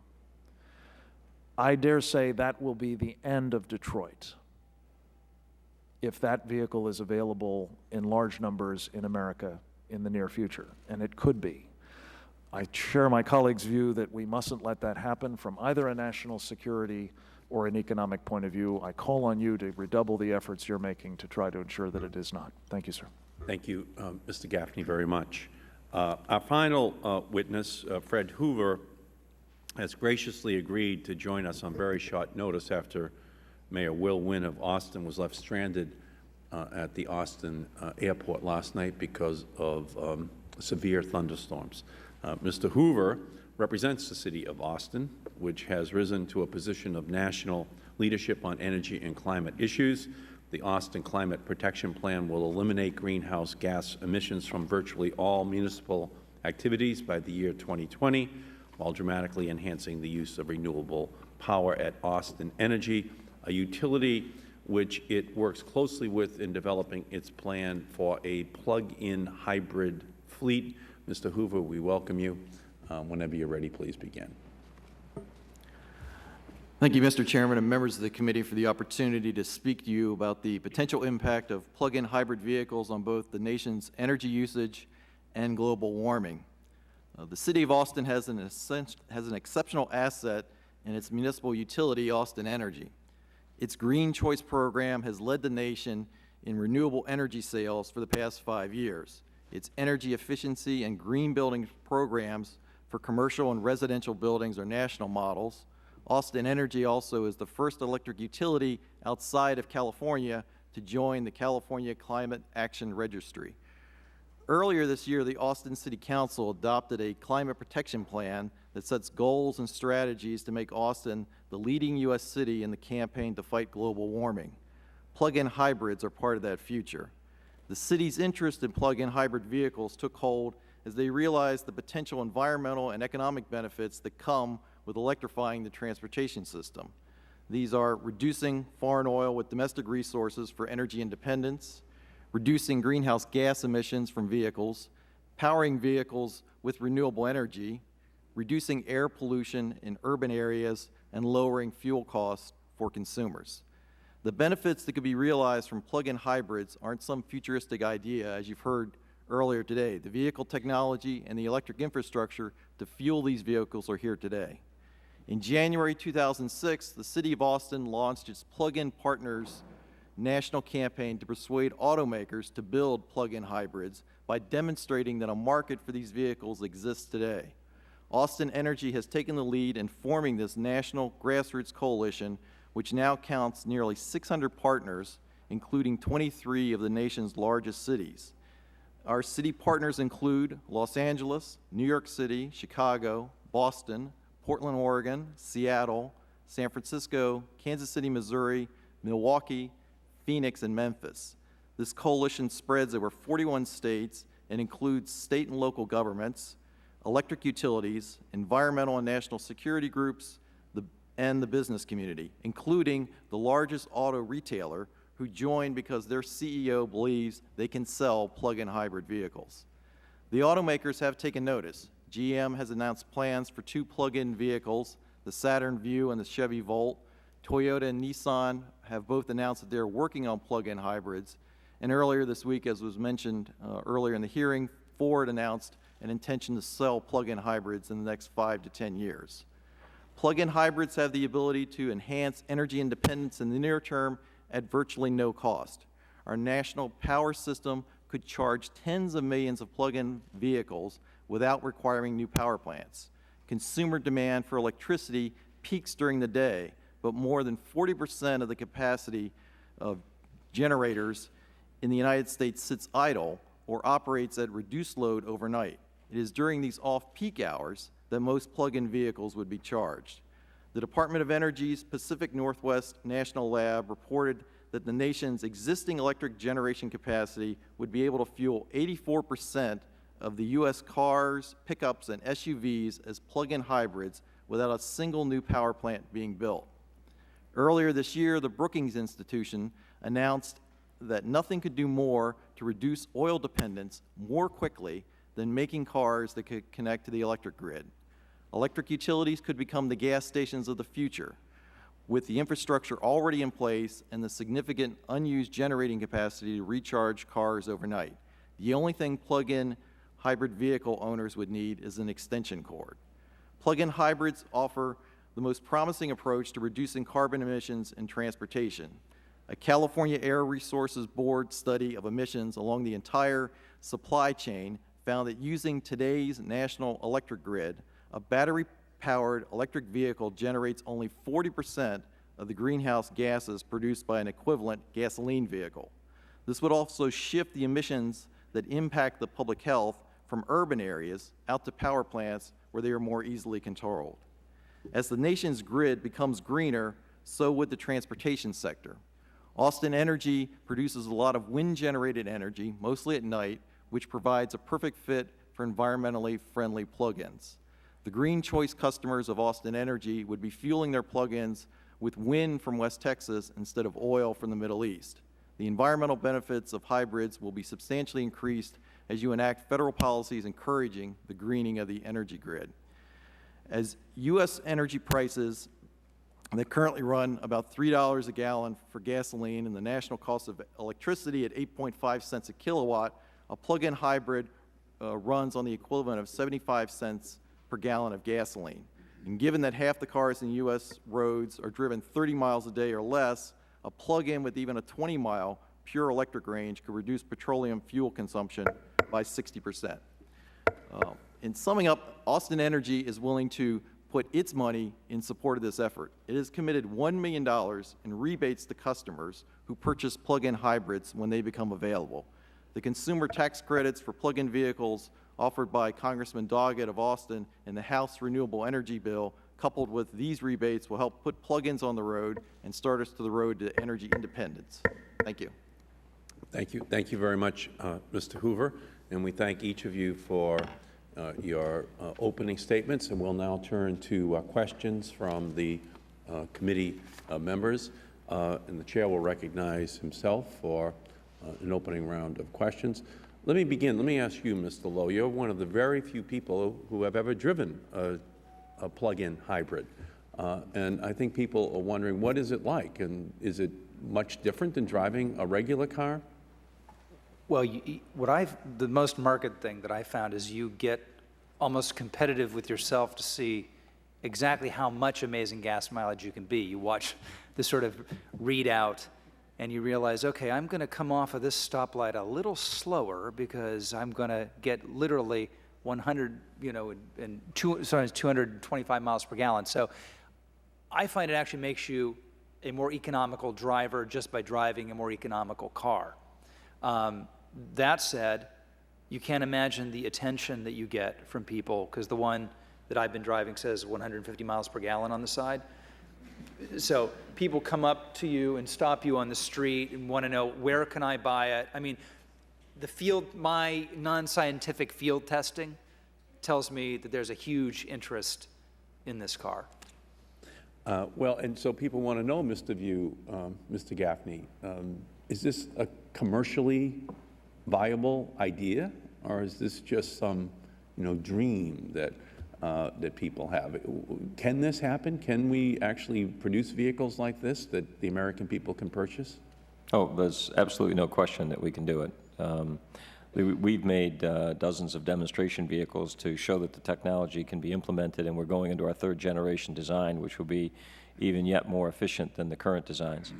I dare say that will be the end of Detroit if that vehicle is available in large numbers in America in the near future, and it could be. I share my colleagues' view that we mustn't let that happen from either a national security or an economic point of view. I call on you to redouble the efforts you're making to try to ensure that it is not. Thank you, sir. Thank you, Mr. Gaffney, very much. Our final witness, Fred Hoover, has graciously agreed to join us on very short notice after Mayor Will Wynn of Austin was left stranded at the Austin airport last night because of severe thunderstorms. Mr. Hoover represents the city of Austin, which has risen to a position of national leadership on energy and climate issues. The Austin Climate Protection Plan will eliminate greenhouse gas emissions from virtually all municipal activities by the year 2020, while dramatically enhancing the use of renewable power at Austin Energy, a utility which it works closely with in developing its plan for a plug-in hybrid fleet. Mr. Hoover, we welcome you. Whenever you're ready, please begin. Thank you, Mr. Chairman, and members of the committee for the opportunity to speak to you about the potential impact of plug-in hybrid vehicles on both the nation's energy usage and global warming. The City of Austin has an exceptional asset in its municipal utility, Austin Energy. Its Green Choice program has led the nation in renewable energy sales for the past 5 years. Its energy efficiency and green building programs for commercial and residential buildings are national models. Austin Energy also is the first electric utility outside of California to join the California Climate Action Registry. Earlier this year, the Austin City Council adopted a climate protection plan that sets goals and strategies to make Austin the leading U.S. city in the campaign to fight global warming. Plug-in hybrids are part of that future. The city's interest in plug-in hybrid vehicles took hold as they realized the potential environmental and economic benefits that come with electrifying the transportation system. These are reducing foreign oil with domestic resources for energy independence, reducing greenhouse gas emissions from vehicles, powering vehicles with renewable energy, reducing air pollution in urban areas, and lowering fuel costs for consumers. The benefits that could be realized from plug-in hybrids aren't some futuristic idea, as you've heard earlier today. The vehicle technology and the electric infrastructure to fuel these vehicles are here today. In January 2006, the City of Austin launched its Plug-in Partners national campaign to persuade automakers to build plug-in hybrids by demonstrating that a market for these vehicles exists today. Austin Energy has taken the lead in forming this national grassroots coalition, which now counts nearly 600 partners, including 23 of the nation's largest cities. Our city partners include Los Angeles, New York City, Chicago, Boston, Portland, Oregon, Seattle, San Francisco, Kansas City, Missouri, Milwaukee, Phoenix, and Memphis. This coalition spreads over 41 states and includes state and local governments, electric utilities, environmental and national security groups, and the business community, including the largest auto retailer, who joined because their CEO believes they can sell plug-in hybrid vehicles. The automakers have taken notice. GM has announced plans for 2 plug-in vehicles, the Saturn Vue and the Chevy Volt. Toyota and Nissan have both announced that they're working on plug-in hybrids. And earlier this week, as was mentioned earlier in the hearing, Ford announced an intention to sell plug-in hybrids in the next 5 to 10 years. Plug-in hybrids have the ability to enhance energy independence in the near term at virtually no cost. Our national power system could charge tens of millions of plug-in vehicles without requiring new power plants. Consumer demand for electricity peaks during the day, but more than 40% of the capacity of generators in the United States sits idle or operates at reduced load overnight. It is during these off-peak hours that most plug-in vehicles would be charged. The Department of Energy's Pacific Northwest National Lab reported that the nation's existing electric generation capacity would be able to fuel 84% of the U.S. cars, pickups, and SUVs as plug-in hybrids without a single new power plant being built. Earlier this year, the Brookings Institution announced that nothing could do more to reduce oil dependence more quickly than making cars that could connect to the electric grid. Electric utilities could become the gas stations of the future, with the infrastructure already in place and the significant unused generating capacity to recharge cars overnight. The only thing plug-in hybrid vehicle owners would need is an extension cord. Plug-in hybrids offer the most promising approach to reducing carbon emissions in transportation. A California Air Resources Board study of emissions along the entire supply chain found that using today's national electric grid, a battery-powered electric vehicle generates only 40% of the greenhouse gases produced by an equivalent gasoline vehicle. This would also shift the emissions that impact the public health from urban areas out to power plants where they are more easily controlled. As the nation's grid becomes greener, so would the transportation sector. Austin Energy produces a lot of wind-generated energy, mostly at night, which provides a perfect fit for environmentally friendly plug-ins. The Green Choice customers of Austin Energy would be fueling their plug-ins with wind from West Texas instead of oil from the Middle East. The environmental benefits of hybrids will be substantially increased as you enact federal policies encouraging the greening of the energy grid. As U.S. energy prices that currently run about $3 a gallon for gasoline and the national cost of electricity at 8.5 cents a kilowatt, a plug-in hybrid runs on the equivalent of 75 cents per gallon of gasoline. And given that half the cars in U.S. roads are driven 30 miles a day or less, a plug-in with even a 20-mile pure electric range could reduce petroleum fuel consumption by 60%. In summing up, Austin Energy is willing to put its money in support of this effort. It has committed $1 million in rebates to customers who purchase plug-in hybrids when they become available. The consumer tax credits for plug-in vehicles offered by Congressman Doggett of Austin in the House Renewable Energy Bill, coupled with these rebates, will help put plug-ins on the road and start us to the road to energy independence. Thank you. Thank you. Thank you very much, Mr. Hoover. And we thank each of you for your opening statements. And we'll now turn to questions from the committee members. And the chair will recognize himself for an opening round of questions. Let me begin. Let me ask you, Mr. Lowe. You're one of the very few people who have ever driven a plug-in hybrid. And I think people are wondering, what is it like? And is it much different than driving a regular car? Well, the most marked thing that I found is you get almost competitive with yourself to see exactly how much amazing gas mileage you can be. You watch this sort of readout and you realize, okay, I'm going to come off of this stoplight a little slower because I'm going to get literally 100, and 225 miles per gallon. So I find it actually makes you a more economical driver just by driving a more economical car. That said, you can't imagine the attention that you get from people, because the one that I've been driving says 150 miles per gallon on the side. So people come up to you and stop you on the street and want to know, where can I buy it? I mean, my non-scientific field testing tells me that there's a huge interest in this car. Well, and so people want to know, Mr. Gaffney, is this a commercially viable idea, or is this just some, dream that that people have? Can this happen? Can we actually produce vehicles like this that the American people can purchase? Oh, there's absolutely no question that we can do it. We've made dozens of demonstration vehicles to show that the technology can be implemented, and we're going into our third generation design, which will be even yet more efficient than the current designs.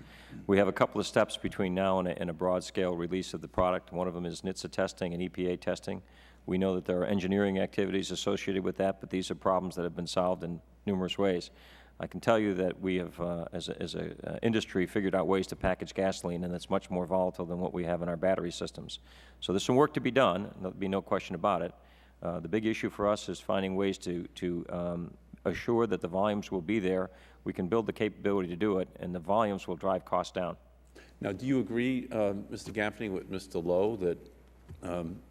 We have a couple of steps between now and a broad-scale release of the product. One of them is NHTSA testing and EPA testing. We know that there are engineering activities associated with that, but these are problems that have been solved in numerous ways. I can tell you that we have, as an industry, figured out ways to package gasoline, and that's much more volatile than what we have in our battery systems. So there's some work to be done. There'll be no question about it. The big issue for us is finding ways to assure that the volumes will be there. We can build the capability to do it, and the volumes will drive costs down. Now, do you agree, Mr. Gaffney, with Mr. Lowe, that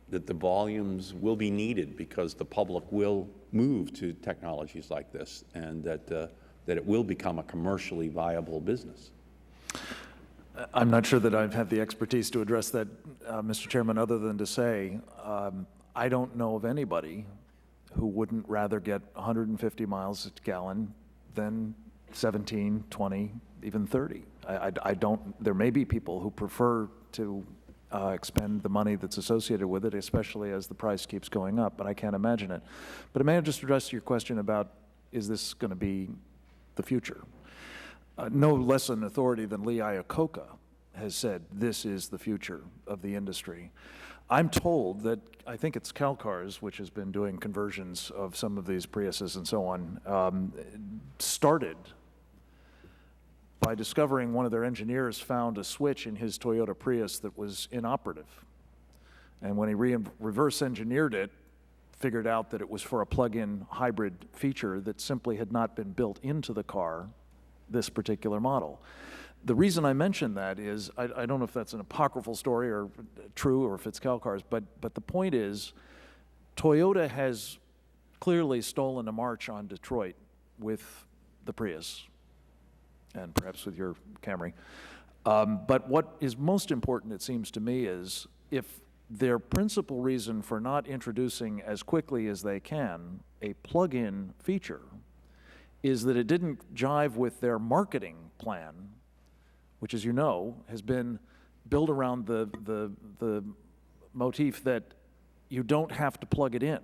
that the volumes will be needed because the public will move to technologies like this, and that that it will become a commercially viable business? I'm not sure that I have the expertise to address that, Mr. Chairman, other than to say I don't know of anybody who wouldn't rather get 150 miles a gallon than 17, 20, even 30. I don't. There may be people who prefer to expend the money that's associated with it, especially as the price keeps going up, but I can't imagine it. But may I just address your question about, is this going to be the future? No less an authority than Lee Iacocca has said this is the future of the industry. I'm told that, I think it's CalCars, which has been doing conversions of some of these Priuses and so on, started by discovering one of their engineers found a switch in his Toyota Prius that was inoperative. And when he reverse engineered it, figured out that it was for a plug-in hybrid feature that simply had not been built into the car, this particular model. The reason I mention that is, I don't know if that's an apocryphal story or true, or if it's CalCars, but the point is, Toyota has clearly stolen a march on Detroit with the Prius, and perhaps with your Camry. But what is most important, it seems to me, is if their principal reason for not introducing as quickly as they can a plug-in feature is that it didn't jive with their marketing plan, which, as you know, has been built around the motif that you don't have to plug it in,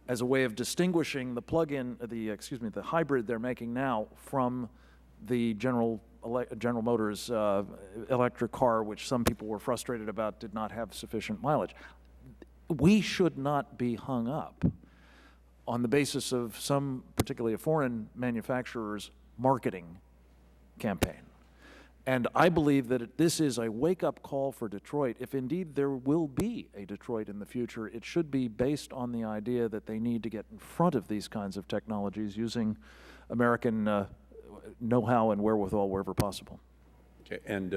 as a way of distinguishing the plug-in, the hybrid they're making now from the General Motors electric car, which some people were frustrated about did not have sufficient mileage. We should not be hung up on the basis of some, particularly a foreign manufacturer's marketing campaign. And I believe that this is a wake-up call for Detroit. If indeed there will be a Detroit in the future, it should be based on the idea that they need to get in front of these kinds of technologies using American know-how and wherewithal wherever possible. Okay, and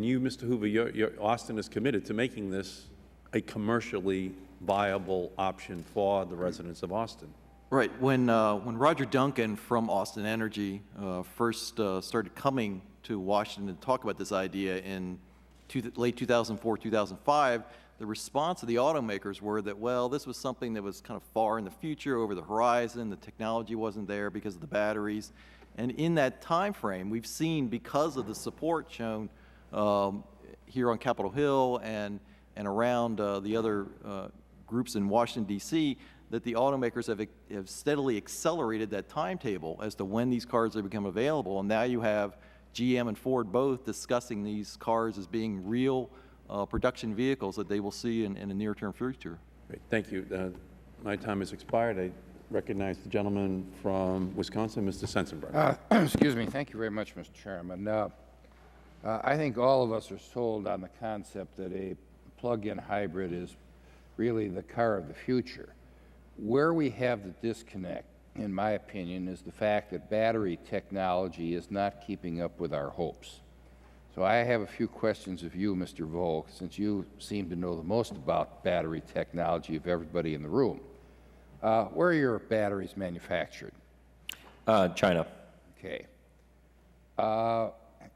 you, Mr. Hoover, Austin is committed to making this a commercially viable option for the residents of Austin. Right. When Roger Duncan from Austin Energy first started coming to Washington to talk about this idea in late 2004, 2005, the response of the automakers were that, well, this was something that was kind of far in the future, over the horizon. The technology wasn't there because of the batteries. And in that time frame, we've seen, because of the support shown here on Capitol Hill and around the other groups in Washington, D.C., that the automakers have steadily accelerated that timetable as to when these cars have become available. And now you have GM and Ford both discussing these cars as being real production vehicles that they will see in the near-term future. Great. Thank you. My time has expired. I recognize the gentleman from Wisconsin, Mr. Sensenbrenner. Excuse me. Thank you very much, Mr. Chairman. I think all of us are sold on the concept that a plug-in hybrid is really the car of the future. Where we have the disconnect, in my opinion, is the fact that battery technology is not keeping up with our hopes. So I have a few questions of you, Mr. Volk, since you seem to know the most about battery technology of everybody in the room. Where are your batteries manufactured? China. Okay.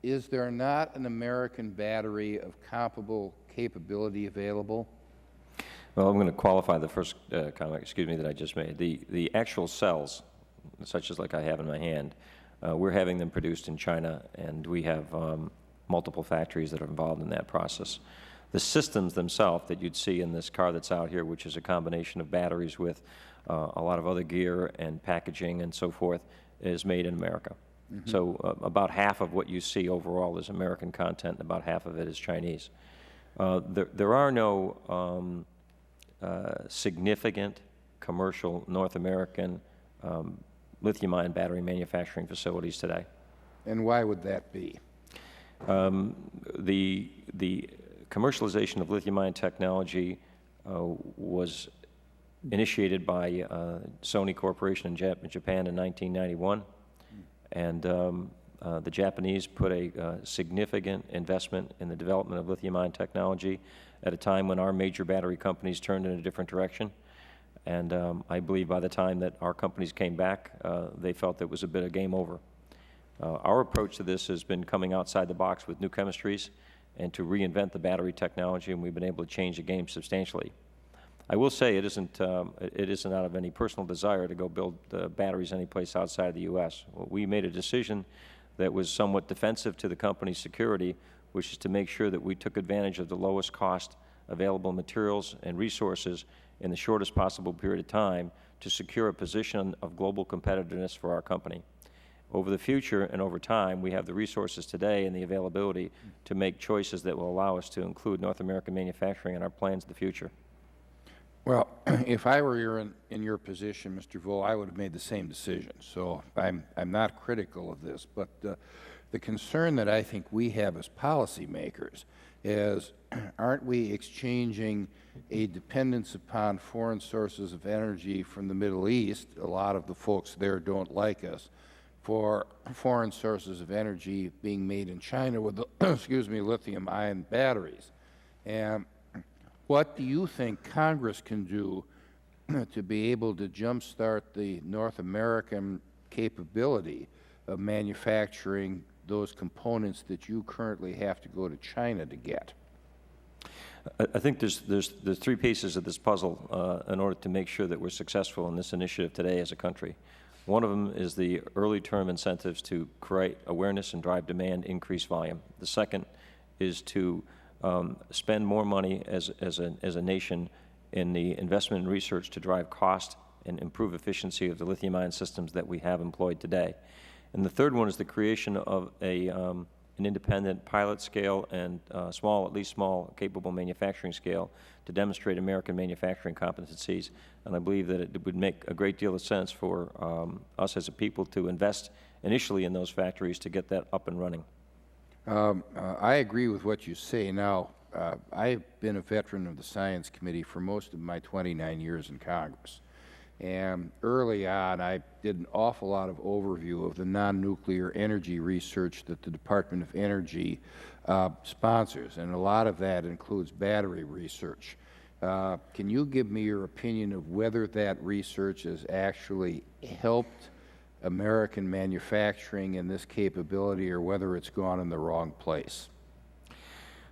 Is there not an American battery of comparable capability available? Well, I'm going to qualify the first comment, that I just made. The actual cells, such as like I have in my hand, we're having them produced in China, and we have multiple factories that are involved in that process. The systems themselves that you'd see in this car that's out here, which is a combination of batteries with a lot of other gear and packaging and so forth, is made in America. Mm-hmm. So about half of what you see overall is American content, and about half of it is Chinese. There are no significant commercial North American lithium-ion battery manufacturing facilities today. And why would that be? The commercialization of lithium-ion technology was initiated by Sony Corporation in Japan in 1991, and the Japanese put a significant investment in the development of lithium-ion technology at a time when our major battery companies turned in a different direction. And I believe by the time that our companies came back, they felt it was a bit of game over. Our approach to this has been coming outside the box with new chemistries and to reinvent the battery technology, and we've been able to change the game substantially. I will say it isn't out of any personal desire to go build batteries anyplace outside of the U.S. We made a decision that was somewhat defensive to the company's security, which is to make sure that we took advantage of the lowest cost available materials and resources in the shortest possible period of time to secure a position of global competitiveness for our company. Over the future and over time, we have the resources today and the availability to make choices that will allow us to include North American manufacturing in our plans of the future. Well, if I were in your position, Mr. Vo, I would have made the same decision. So I'm not critical of this, but the concern that I think we have as policymakers is, aren't we exchanging a dependence upon foreign sources of energy from the Middle East, a lot of the folks there don't like us, for foreign sources of energy being made in China with, excuse me, lithium-ion batteries? And what do you think Congress can do to be able to jumpstart the North American capability of manufacturing those components that you currently have to go to China to get? I think there's three pieces of this puzzle in order to make sure that we're successful in this initiative today as a country. One of them is the early term incentives to create awareness and drive demand, increase volume. The second is to spend more money as a nation in the investment and research to drive cost and improve efficiency of the lithium-ion systems that we have employed today. And the third one is the creation of an independent pilot scale and at least small, capable manufacturing scale to demonstrate American manufacturing competencies. And I believe that it would make a great deal of sense for us as a people to invest initially in those factories to get that up and running. I agree with what you say. Now, I've been a veteran of the Science Committee for most of my 29 years in Congress. And early on, I did an awful lot of overview of the non-nuclear energy research that the Department of Energy sponsors, and a lot of that includes battery research. Can you give me your opinion of whether that research has actually helped American manufacturing and this capability, or whether it's gone in the wrong place?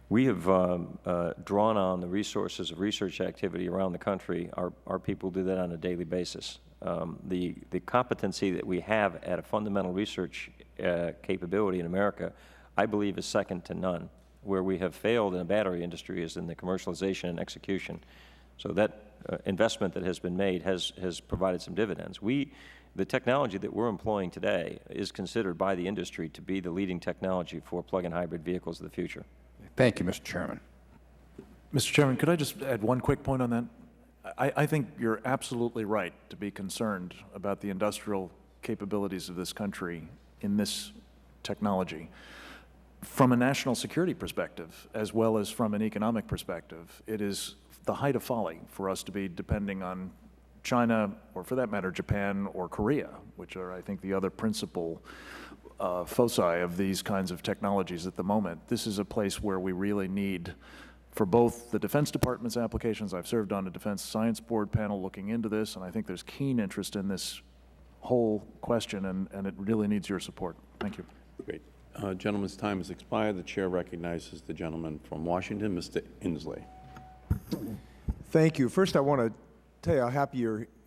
We have drawn on the resources of research activity around the country. Our people do that on a daily basis. The competency that we have at a fundamental research capability in America, I believe, is second to none. Where we have failed in the battery industry is in the commercialization and execution. So that investment that has been made has provided some dividends. The technology that we're employing today is considered by the industry to be the leading technology for plug-in hybrid vehicles of the future. Thank you, Mr. Chairman. Mr. Chairman, could I just add one quick point on that? I think you're absolutely right to be concerned about the industrial capabilities of this country in this technology. From a national security perspective, as well as from an economic perspective, it is the height of folly for us to be depending on China, or for that matter, Japan or Korea, which are, I think, the other principal foci of these kinds of technologies at the moment. This is a place where we really need, for both the Defense Department's applications. I've served on a Defense Science Board panel looking into this, and I think there's keen interest in this whole question, and it really needs your support. Thank you. Great. Gentleman's time has expired. The chair recognizes the gentleman from Washington, Mr. Inslee. Thank you. First, I want to tell you how happy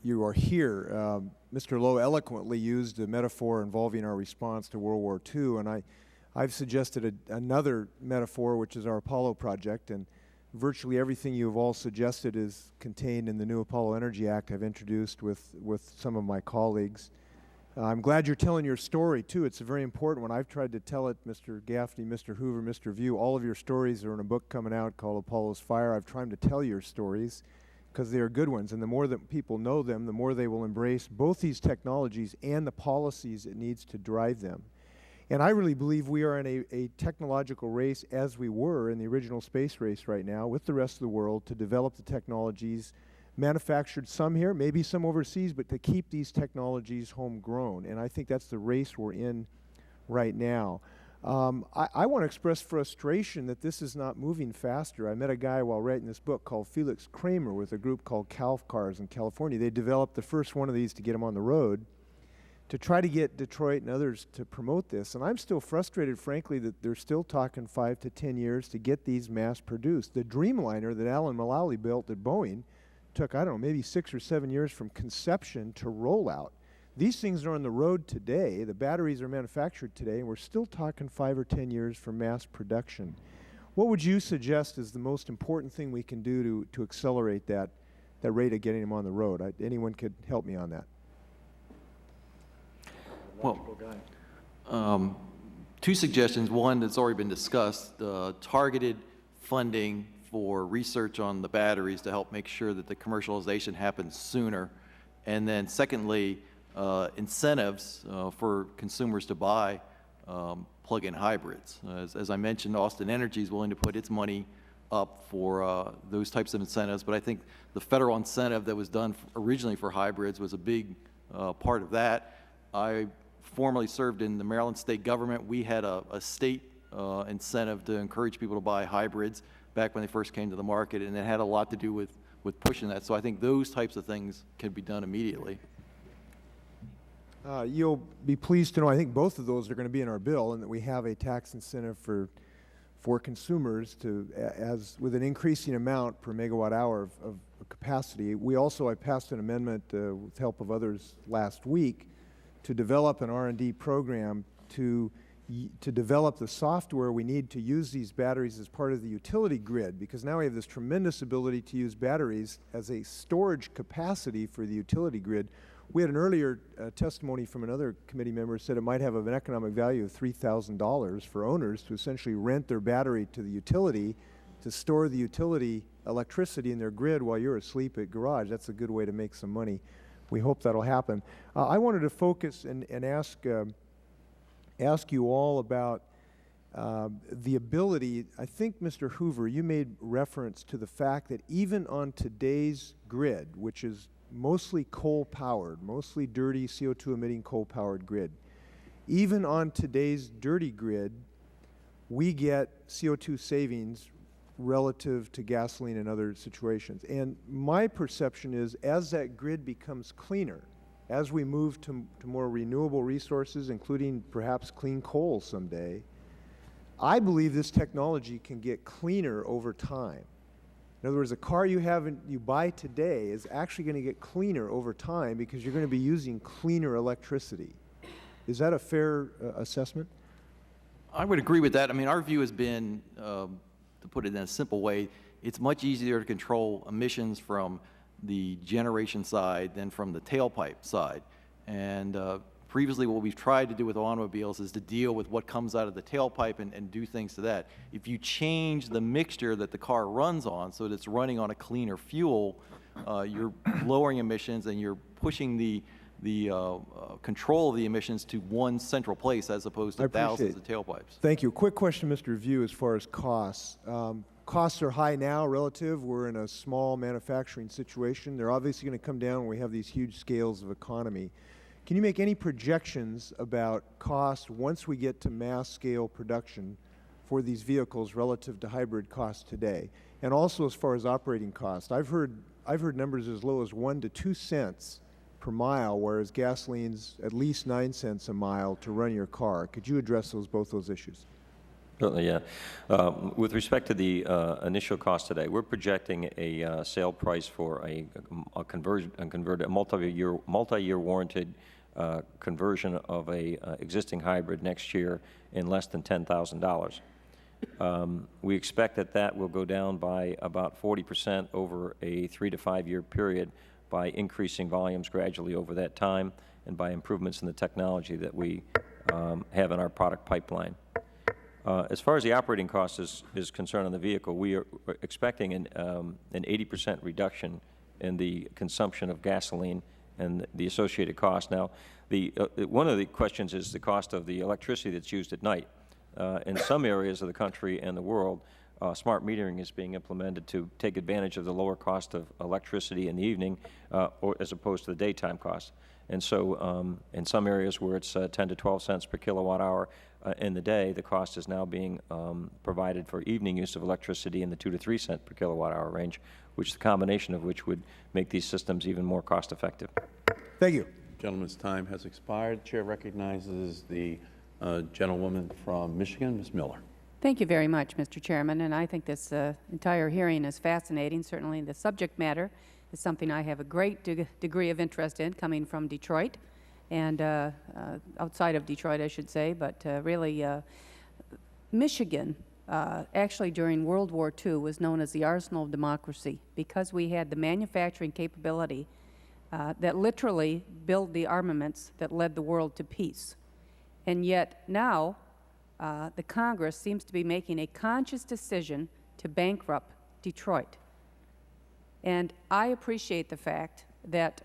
you are here. Mr. Lowe eloquently used a metaphor involving our response to World War II, and I've suggested another metaphor, which is our Apollo project, and virtually everything you have all suggested is contained in the new Apollo Energy Act I've introduced with some of my colleagues. I'm glad you're telling your story, too. It's a very important one. I've tried to tell it, Mr. Gaffney, Mr. Hoover, Mr. View. All of your stories are in a book coming out called Apollo's Fire. I've tried to tell your stories because they are good ones, and the more that people know them, the more they will embrace both these technologies and the policies it needs to drive them. And I really believe we are in a technological race, as we were in the original space race right now, with the rest of the world to develop the technologies manufactured, some here, maybe some overseas, but to keep these technologies homegrown. And I think that's the race we're in right now. I want to express frustration that this is not moving faster. I met a guy while writing this book called Felix Kramer with a group called Calf Cars in California. They developed the first one of these to get them on the road, to try to get Detroit and others to promote this. And I'm still frustrated, frankly, that they're still talking 5 to 10 years to get these mass-produced. The Dreamliner that Alan Mulally built at Boeing took, I don't know, maybe 6 or 7 years from conception to rollout. These things are on the road today. The batteries are manufactured today, and we're still talking 5 or 10 years for mass production. What would you suggest is the most important thing we can do to accelerate that rate of getting them on the road? Anyone could help me on that. Well, two suggestions. One that's already been discussed, targeted funding for research on the batteries to help make sure that the commercialization happens sooner. And then secondly, incentives for consumers to buy plug-in hybrids. As I mentioned, Austin Energy is willing to put its money up for those types of incentives, but I think the federal incentive that was done originally for hybrids was a big part of that. I formerly served in the Maryland state government. We had a state incentive to encourage people to buy hybrids back when they first came to the market, and it had a lot to do with pushing that. So I think those types of things can be done immediately. You'll be pleased to know I think both of those are going to be in our bill, and that we have a tax incentive for consumers to, as with an increasing amount per megawatt hour of capacity. I passed an amendment with help of others last week to develop an R&D program to develop the software we need to use these batteries as part of the utility grid, because now we have this tremendous ability to use batteries as a storage capacity for the utility grid. We had an earlier testimony from another committee member said it might have an economic value of $3,000 for owners to essentially rent their battery to the utility to store the utility electricity in their grid while you're asleep at garage. That's a good way to make some money. We hope that'll happen. I wanted to focus and ask you all about the ability. I think, Mr. Hoover, you made reference to the fact that even on today's grid, which is mostly coal-powered, mostly dirty CO2-emitting coal-powered grid, even on today's dirty grid, we get CO2 savings relative to gasoline and other situations. And my perception is as that grid becomes cleaner, as we move to more renewable resources, including perhaps clean coal someday, I believe this technology can get cleaner over time. In other words, a car you buy today is actually going to get cleaner over time because you're going to be using cleaner electricity. Is that a fair assessment? I would agree with that. I mean, our view has been, to put it in a simple way, it's much easier to control emissions from the generation side than from the tailpipe side. And previously, what we've tried to do with automobiles is to deal with what comes out of the tailpipe and do things to that. If you change the mixture that the car runs on so that it's running on a cleaner fuel, you're lowering emissions and you're pushing the control of the emissions to one central place as opposed to thousands of tailpipes. Thank you. Quick question, Mr. Review, as far as costs. Costs are high now relative. We're in a small manufacturing situation. They're obviously going to come down when we have these huge scales of economy. Can you make any projections about cost once we get to mass scale production for these vehicles relative to hybrid costs today? And also as far as operating costs, I've heard numbers as low as 1 to 2 cents per mile, whereas gasoline's at least 9 cents a mile to run your car. Could you address both those issues? Certainly, yeah. With respect to the initial cost today, we're projecting a sale price for a multi-year warranted conversion of a existing hybrid next year in less than $10,000. We expect that will go down by about 40% over a 3 to 5 year period by increasing volumes gradually over that time and by improvements in the technology that we have in our product pipeline. As far as the operating cost is concerned on the vehicle, we are expecting an 80% reduction in the consumption of gasoline and the associated cost. Now, one of the questions is the cost of the electricity that's used at night. In some areas of the country and the world, smart metering is being implemented to take advantage of the lower cost of electricity in the evening or as opposed to the daytime cost. And so in some areas where it's 10 to 12 cents per kilowatt hour in the day, the cost is now being provided for evening use of electricity in the 2 to 3 cent per kilowatt hour range, which the combination of which would make these systems even more cost effective. Thank you. Gentleman's time has expired. The Chair recognizes the gentlewoman from Michigan, Ms. Miller. Thank you very much, Mr. Chairman, and I think this entire hearing is fascinating. Certainly the subject matter is something I have a great degree of interest in, coming from Detroit and outside of Detroit, I should say, but really Michigan, actually during World War II, was known as the arsenal of democracy because we had the manufacturing capability that literally built the armaments that led the world to peace. And yet now the Congress seems to be making a conscious decision to bankrupt Detroit. And I appreciate the fact that,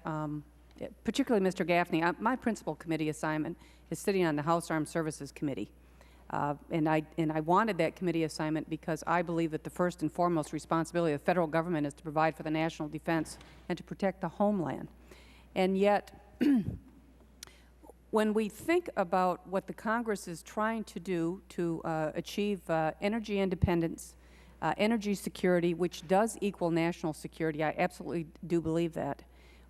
particularly Mr. Gaffney, my principal committee assignment is sitting on the House Armed Services Committee. And I wanted that committee assignment because I believe that the first and foremost responsibility of the federal government is to provide for the national defense and to protect the homeland. And yet, when we think about what the Congress is trying to do to achieve energy independence, energy security, which does equal national security, I absolutely do believe that,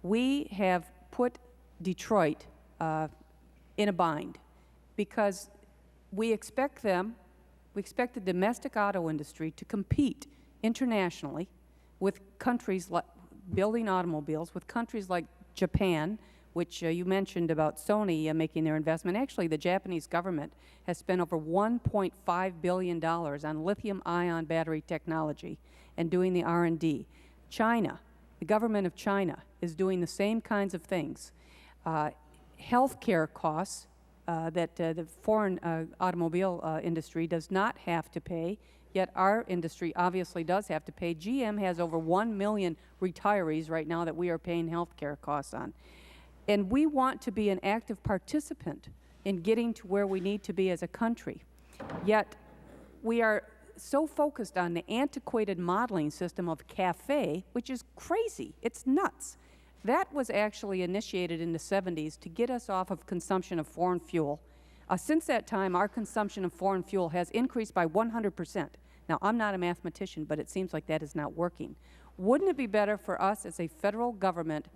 we have put Detroit in a bind because we expect the domestic auto industry to compete internationally with countries like building automobiles, with countries like Japan, which you mentioned about Sony making their investment. Actually, the Japanese government has spent over $1.5 billion on lithium-ion battery technology and doing the R&D. China, the government of China, is doing the same kinds of things. Healthcare costs that the foreign automobile industry does not have to pay, yet our industry obviously does have to pay. GM has over 1 million retirees right now that we are paying healthcare costs on. And we want to be an active participant in getting to where we need to be as a country. Yet we are so focused on the antiquated modeling system of CAFE, which is crazy. It's nuts. That was actually initiated in the 70s to get us off of consumption of foreign fuel. Since that time, our consumption of foreign fuel has increased by 100%. Now, I'm not a mathematician, but it seems like that is not working. Wouldn't it be better for us as a federal government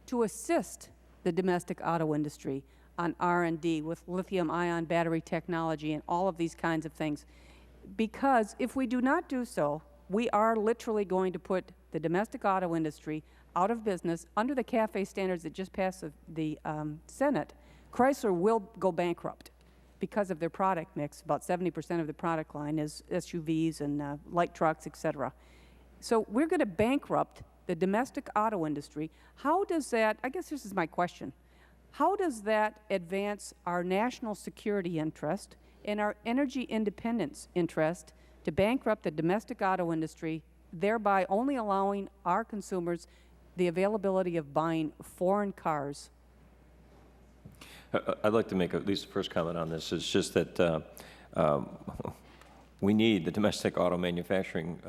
to assist the domestic auto industry on R&D with lithium-ion battery technology and all of these kinds of things? Because if we do not do so, we are literally going to put the domestic auto industry out of business. Under the CAFE standards that just passed the Senate, Chrysler will go bankrupt because of their product mix. About 70% of the product line is SUVs and light trucks, et cetera. So we're going to bankrupt the domestic auto industry, how does that, I guess this is my question, how does that advance our national security interest and our energy independence interest to bankrupt the domestic auto industry, thereby only allowing our consumers the availability of buying foreign cars? I'd like to make at least the first comment on this. It's just that we need the domestic auto manufacturing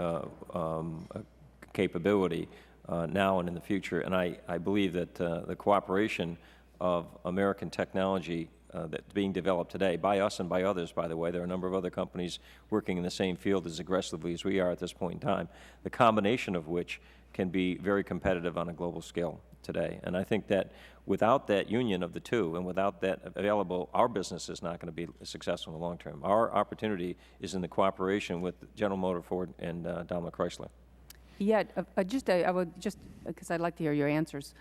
capability now and in the future, and I believe that the cooperation of American technology that's being developed today by us and by others, by the way. There are a number of other companies working in the same field as aggressively as we are at this point in time, the combination of which can be very competitive on a global scale today. And I think that without that union of the two and without that available, our business is not going to be successful in the long term. Our opportunity is in the cooperation with General Motors, Ford, and Daimler Chrysler. Yet, I would just, because I'd like to hear your answers.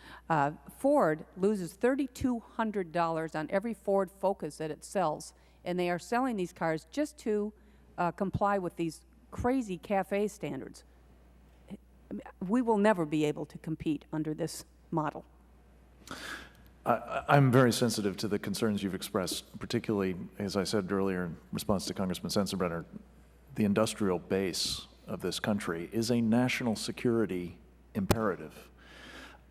Ford loses $3,200 on every Ford Focus that it sells, and they are selling these cars just to comply with these crazy CAFE standards. We will never be able to compete under this model. I'm very sensitive to the concerns you've expressed, particularly, as I said earlier in response to Congressman Sensenbrenner, the industrial base of this country is a national security imperative.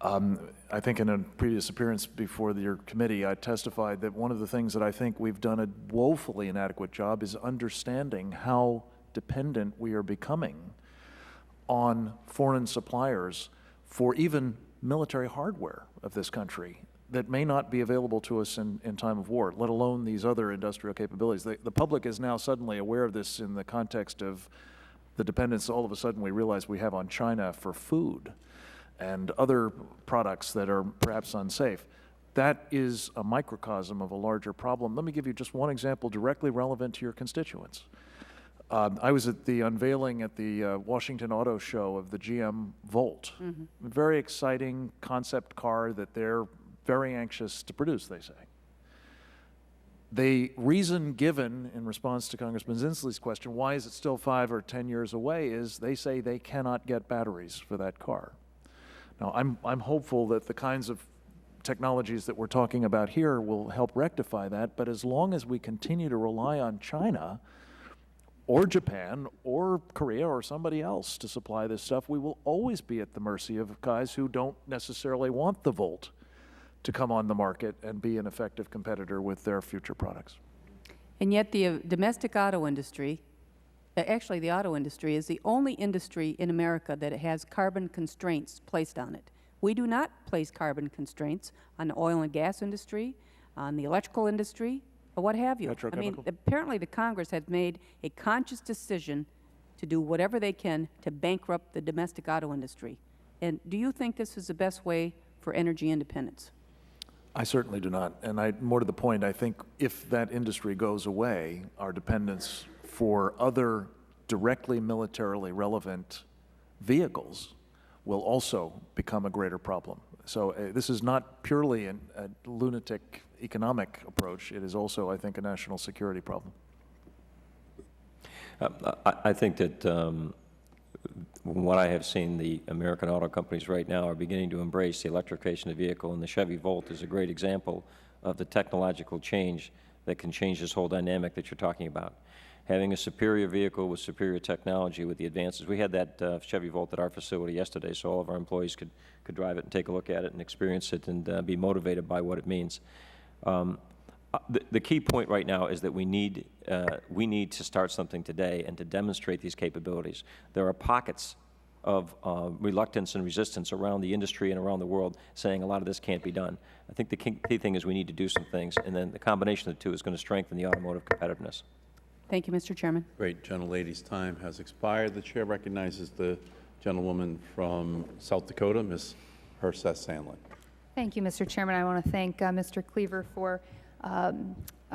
I think in a previous appearance before your committee, I testified that one of the things that I think we've done a woefully inadequate job is understanding how dependent we are becoming on foreign suppliers for even military hardware of this country that may not be available to us in time of war, let alone these other industrial capabilities. The public is now suddenly aware of this in the context of the dependence all of a sudden we realize we have on China for food and other products that are perhaps unsafe. That is a microcosm of a larger problem. Let me give you just one example directly relevant to your constituents. I was at the unveiling at the Washington Auto Show of the GM Volt. Very exciting concept car that they're very anxious to produce, they say. The reason given in response to Congressman Inslee's question, why is it still 5 or 10 years away, is they say they cannot get batteries for that car. Now, I'm hopeful that the kinds of technologies that we're talking about here will help rectify that, but as long as we continue to rely on China or Japan or Korea or somebody else to supply this stuff, we will always be at the mercy of guys who don't necessarily want the Volt to come on the market and be an effective competitor with their future products. And yet the domestic auto industry, actually the auto industry, is the only industry in America that has carbon constraints placed on it. We do not place carbon constraints on the oil and gas industry, on the electrical industry, or what have you. I mean, apparently the Congress has made a conscious decision to do whatever they can to bankrupt the domestic auto industry. And do you think this is the best way for energy independence? I certainly do not. And more to the point, I think if that industry goes away, our dependence for other directly militarily relevant vehicles will also become a greater problem. So this is not purely a lunatic economic approach. It is also, I think, a national security problem. I think that from what I have seen, the American auto companies right now are beginning to embrace the electrification of the vehicle, and the Chevy Volt is a great example of the technological change that can change this whole dynamic that you're talking about. Having a superior vehicle with superior technology with the advances. We had that Chevy Volt at our facility yesterday, so all of our employees could drive it and take a look at it and experience it and be motivated by what it means. The key point right now is that we need to start something today and to demonstrate these capabilities. There are pockets of reluctance and resistance around the industry and around the world saying a lot of this can't be done. I think the key thing is we need to do some things, and then the combination of the two is going to strengthen the automotive competitiveness. Thank you, Mr. Chairman. Great. Gentlelady's time has expired. The chair recognizes the gentlewoman from South Dakota, Ms. Herseth Sandlin. Thank you, Mr. Chairman. I want to thank Mr. Cleaver for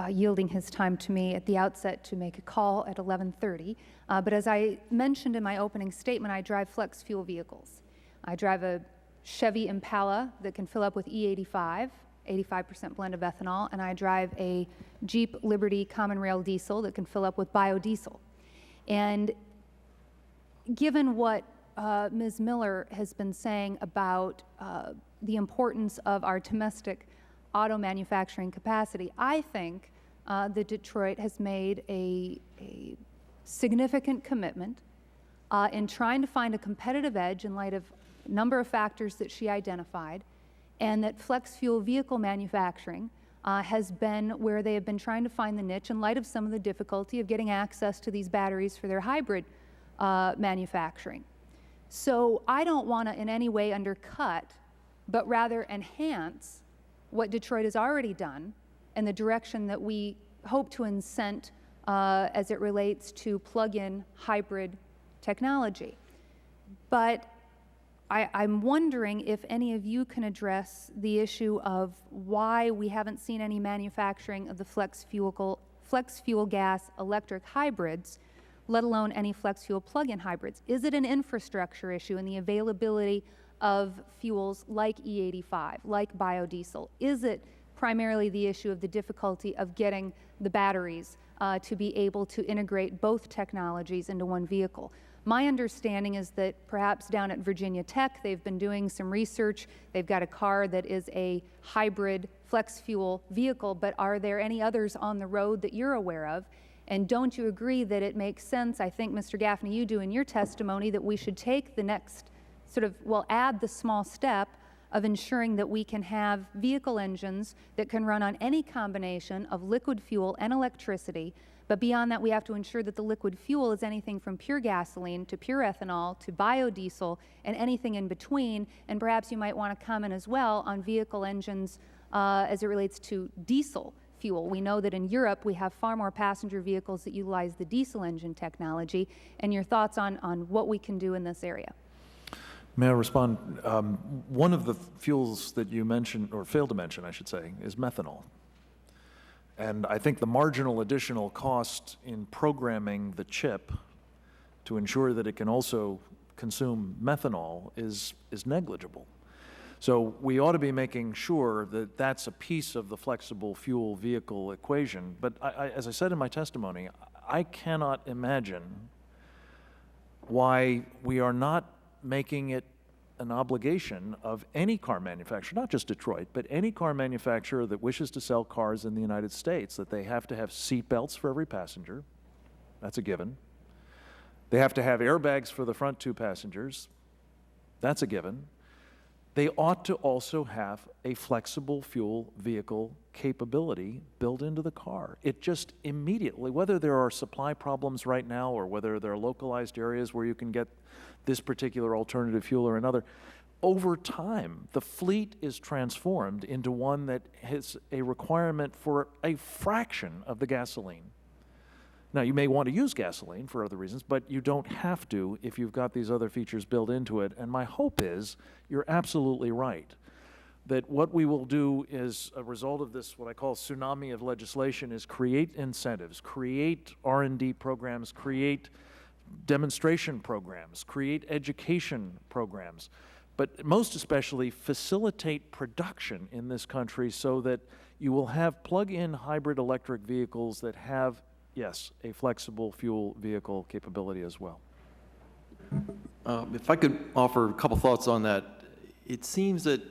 yielding his time to me at the outset to make a call at 11:30. But as I mentioned in my opening statement, I drive flex fuel vehicles. I drive a Chevy Impala that can fill up with E85, 85% blend of ethanol, and I drive a Jeep Liberty Common Rail diesel that can fill up with biodiesel. And given what Ms. Miller has been saying about the importance of our domestic auto manufacturing capacity. I think that Detroit has made a significant commitment in trying to find a competitive edge in light of a number of factors that she identified, and that flex fuel vehicle manufacturing has been where they have been trying to find the niche in light of some of the difficulty of getting access to these batteries for their hybrid manufacturing. So I don't want to in any way undercut, but rather enhance what Detroit has already done and the direction that we hope to incent as it relates to plug-in hybrid technology. But I'm wondering if any of you can address the issue of why we haven't seen any manufacturing of the flex fuel gas electric hybrids, let alone any flex fuel plug-in hybrids. Is it an infrastructure issue in the availability of fuels like E85, like biodiesel? Is it primarily the issue of the difficulty of getting the batteries to be able to integrate both technologies into one vehicle? My understanding is that perhaps down at Virginia Tech, they've been doing some research. They've got a car that is a hybrid flex fuel vehicle, but are there any others on the road that you're aware of? And don't you agree that it makes sense, I think, Mr. Gaffney, you do in your testimony, that we should take the next sort of, well, add the small step of ensuring that we can have vehicle engines that can run on any combination of liquid fuel and electricity. But beyond that, we have to ensure that the liquid fuel is anything from pure gasoline to pure ethanol to biodiesel and anything in between. And perhaps you might want to comment as well on vehicle engines as it relates to diesel fuel. We know that in Europe we have far more passenger vehicles that utilize the diesel engine technology. And your thoughts on what we can do in this area? May I respond? One of the fuels that you mentioned, or failed to mention, I should say, is methanol. And I think the marginal additional cost in programming the chip to ensure that it can also consume methanol is negligible. So we ought to be making sure that that's a piece of the flexible fuel vehicle equation. But as I said in my testimony, I cannot imagine why we are not making it an obligation of any car manufacturer, not just Detroit, but any car manufacturer that wishes to sell cars in the United States, that they have to have seat belts for every passenger. That's a given. They have to have airbags for the front two passengers. That's a given. They ought to also have a flexible fuel vehicle capability built into the car. It just immediately, whether there are supply problems right now or whether there are localized areas where you can get this particular alternative fuel or another, over time, the fleet is transformed into one that has a requirement for a fraction of the gasoline. Now, you may want to use gasoline for other reasons, but you don't have to if you've got these other features built into it. And my hope is, you're absolutely right, that what we will do is a result of this, what I call tsunami of legislation, is create incentives, create R&D programs, create demonstration programs, create education programs, but most especially facilitate production in this country so that you will have plug-in hybrid electric vehicles that have, yes, a flexible fuel vehicle capability as well. If I could offer a couple thoughts on that. It seems that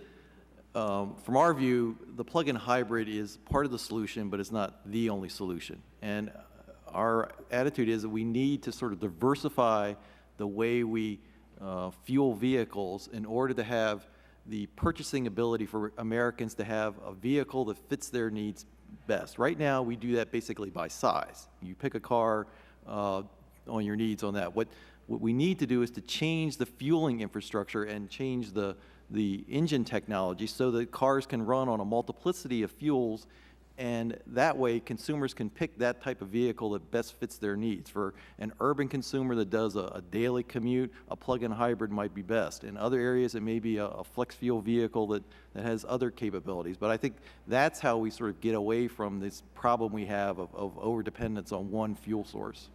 from our view, the plug-in hybrid is part of the solution, but it's not the only solution. And our attitude is that we need to sort of diversify the way we fuel vehicles in order to have the purchasing ability for Americans to have a vehicle that fits their needs best. Right now, we do that basically by size. You pick a car on your needs on that. What we need to do is to change the fueling infrastructure and change the engine technology so that cars can run on a multiplicity of fuels, and that way consumers can pick that type of vehicle that best fits their needs. For an urban consumer that does a daily commute, a plug-in hybrid might be best. In other areas, it may be a flex fuel vehicle that has other capabilities. But I think that's how we sort of get away from this problem we have of overdependence on one fuel source.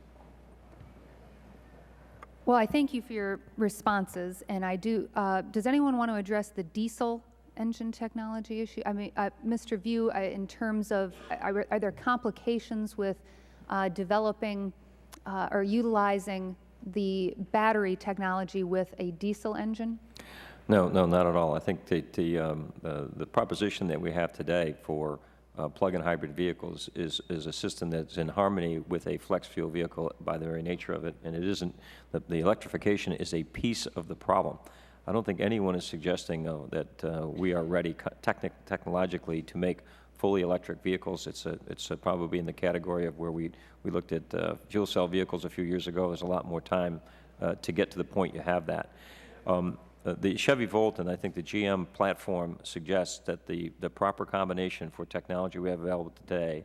Well, I thank you for your responses, and I do. Does anyone want to address the diesel engine technology issue? I mean, Mr. View, in terms of, are there complications with developing or utilizing the battery technology with a diesel engine? No, no, not at all. I think the proposition that we have today for plug-in hybrid vehicles is a system that's in harmony with a flex fuel vehicle by the very nature of it, and it isn't, the electrification is a piece of the problem. I don't think anyone is suggesting, though, that we are ready technologically to make fully electric vehicles. It's probably in the category of where we looked at fuel cell vehicles a few years ago. There's a lot more time to get to the point you have that. The Chevy Volt and I think the GM platform suggests that the proper combination for technology we have available today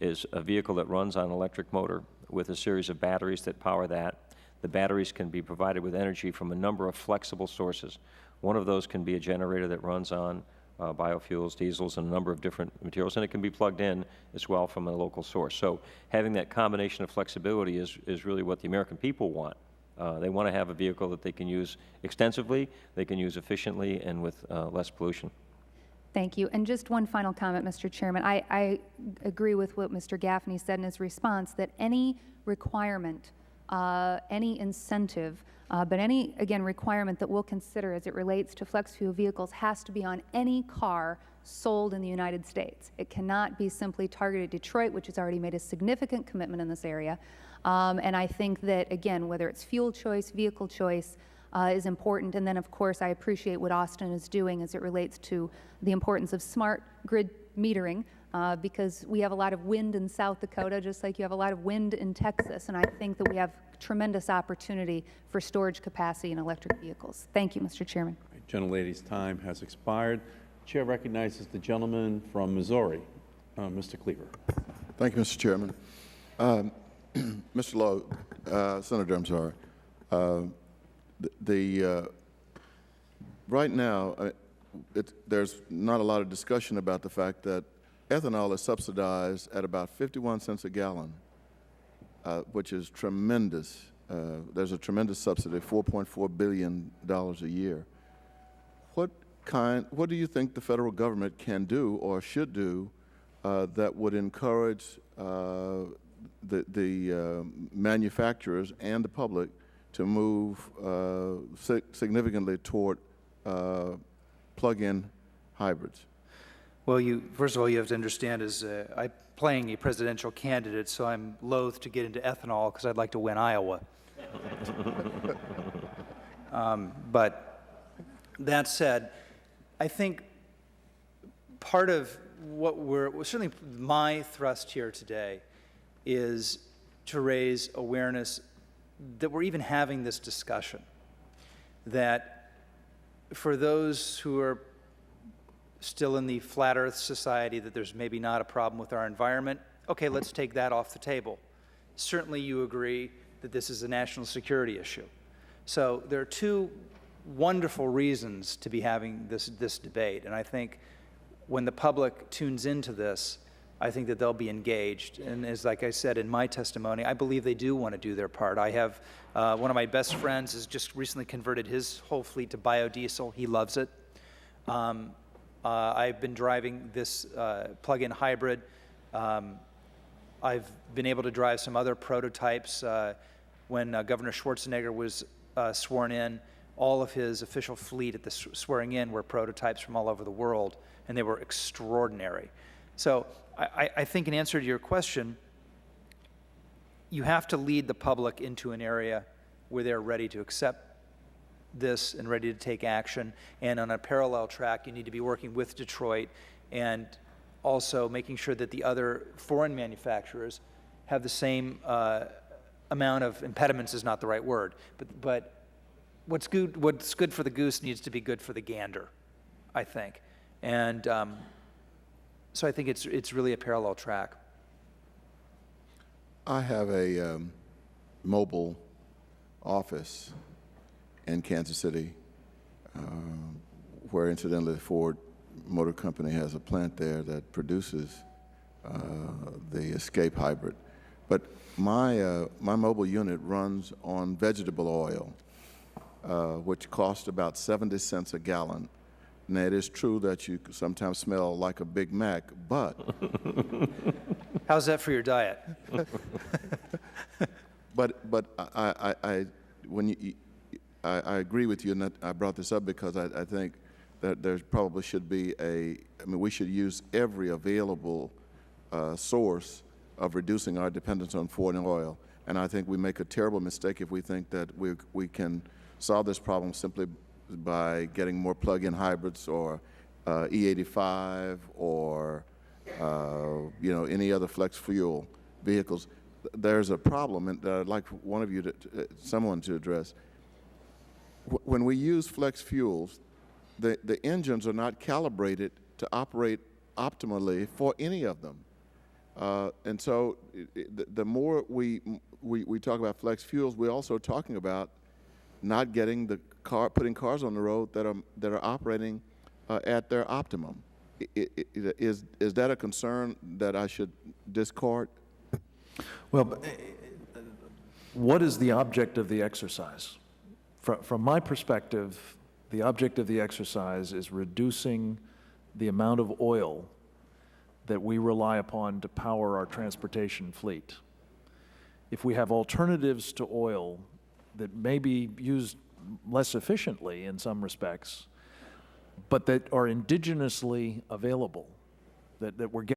is a vehicle that runs on an electric motor with a series of batteries that power that. The batteries can be provided with energy from a number of flexible sources. One of those can be a generator that runs on biofuels, diesels, and a number of different materials, and it can be plugged in as well from a local source. So having that combination of flexibility is really what the American people want. They want to have a vehicle that they can use extensively, they can use efficiently, and with less pollution. Thank you. And just one final comment, Mr. Chairman. I agree with what Mr. Gaffney said in his response, that any requirement, any incentive, but any, again, requirement that we'll consider as it relates to flex fuel vehicles has to be on any car sold in the United States. It cannot be simply targeted at Detroit, which has already made a significant commitment in this area. And I think that, again, whether it's fuel choice, vehicle choice, is important. And then, of course, I appreciate what Austin is doing as it relates to the importance of smart grid metering, because we have a lot of wind in South Dakota, just like you have a lot of wind in Texas. And I think that we have tremendous opportunity for storage capacity in electric vehicles. Thank you, Mr. Chairman. Gentlelady's time has expired. Chair recognizes the gentleman from Missouri, Mr. Cleaver. Thank you, Mr. Chairman. Mr. Lowe, Senator, I'm sorry. Right now, there's not a lot of discussion about the fact that ethanol is subsidized at about 51 cents a gallon, which is tremendous. There's a tremendous subsidy, $4.4 billion a year. What do you think the federal government can do or should do that would encourage the manufacturers and the public to move significantly toward plug-in hybrids? Well, first of all, you have to understand is I'm playing a presidential candidate, so I'm loath to get into ethanol because I'd like to win Iowa. But that said, I think part of certainly my thrust here today is to raise awareness that we're even having this discussion, that for those who are still in the flat earth society, that there's maybe not a problem with our environment, okay, let's take that off the table. Certainly you agree that this is a national security issue. So there are two wonderful reasons to be having this debate, and I think when the public tunes into this, I think that they'll be engaged. And as like I said in my testimony, I believe they do want to do their part. I have one of my best friends has just recently converted his whole fleet to biodiesel. He loves it. I've been driving this plug-in hybrid. I've been able to drive some other prototypes. When Governor Schwarzenegger was sworn in, all of his official fleet at the swearing in were prototypes from all over the world, and they were extraordinary. So I think in answer to your question, you have to lead the public into an area where they're ready to accept this and ready to take action. And on a parallel track, you need to be working with Detroit and also making sure that the other foreign manufacturers have the same amount of impediments is not the right word, but what's good for the goose needs to be good for the gander, I think. And so I think it's really a parallel track. I have a mobile office in Kansas City, where incidentally the Ford Motor Company has a plant there that produces the Escape hybrid. But my mobile unit runs on vegetable oil, which costs about 70 cents a gallon. Now, it is true that you sometimes smell like a Big Mac, but... How's that for your diet? But when I agree with you, and that I brought this up because I think that there probably should be we should use every available source of reducing our dependence on foreign oil. And I think we make a terrible mistake if we think that we can solve this problem simply by getting more plug-in hybrids or E85 or any other flex fuel vehicles. There's a problem that I'd like one of you someone to address. When we use flex fuels, the engines are not calibrated to operate optimally for any of them. And so the more we talk about flex fuels, we're also talking about not getting putting cars on the road that are operating at their optimum. Is that a concern that I should discard? Well, what is the object of the exercise? From my perspective, the object of the exercise is reducing the amount of oil that we rely upon to power our transportation fleet. If we have alternatives to oil that may be used less efficiently in some respects, but that are indigenously available, that we're getting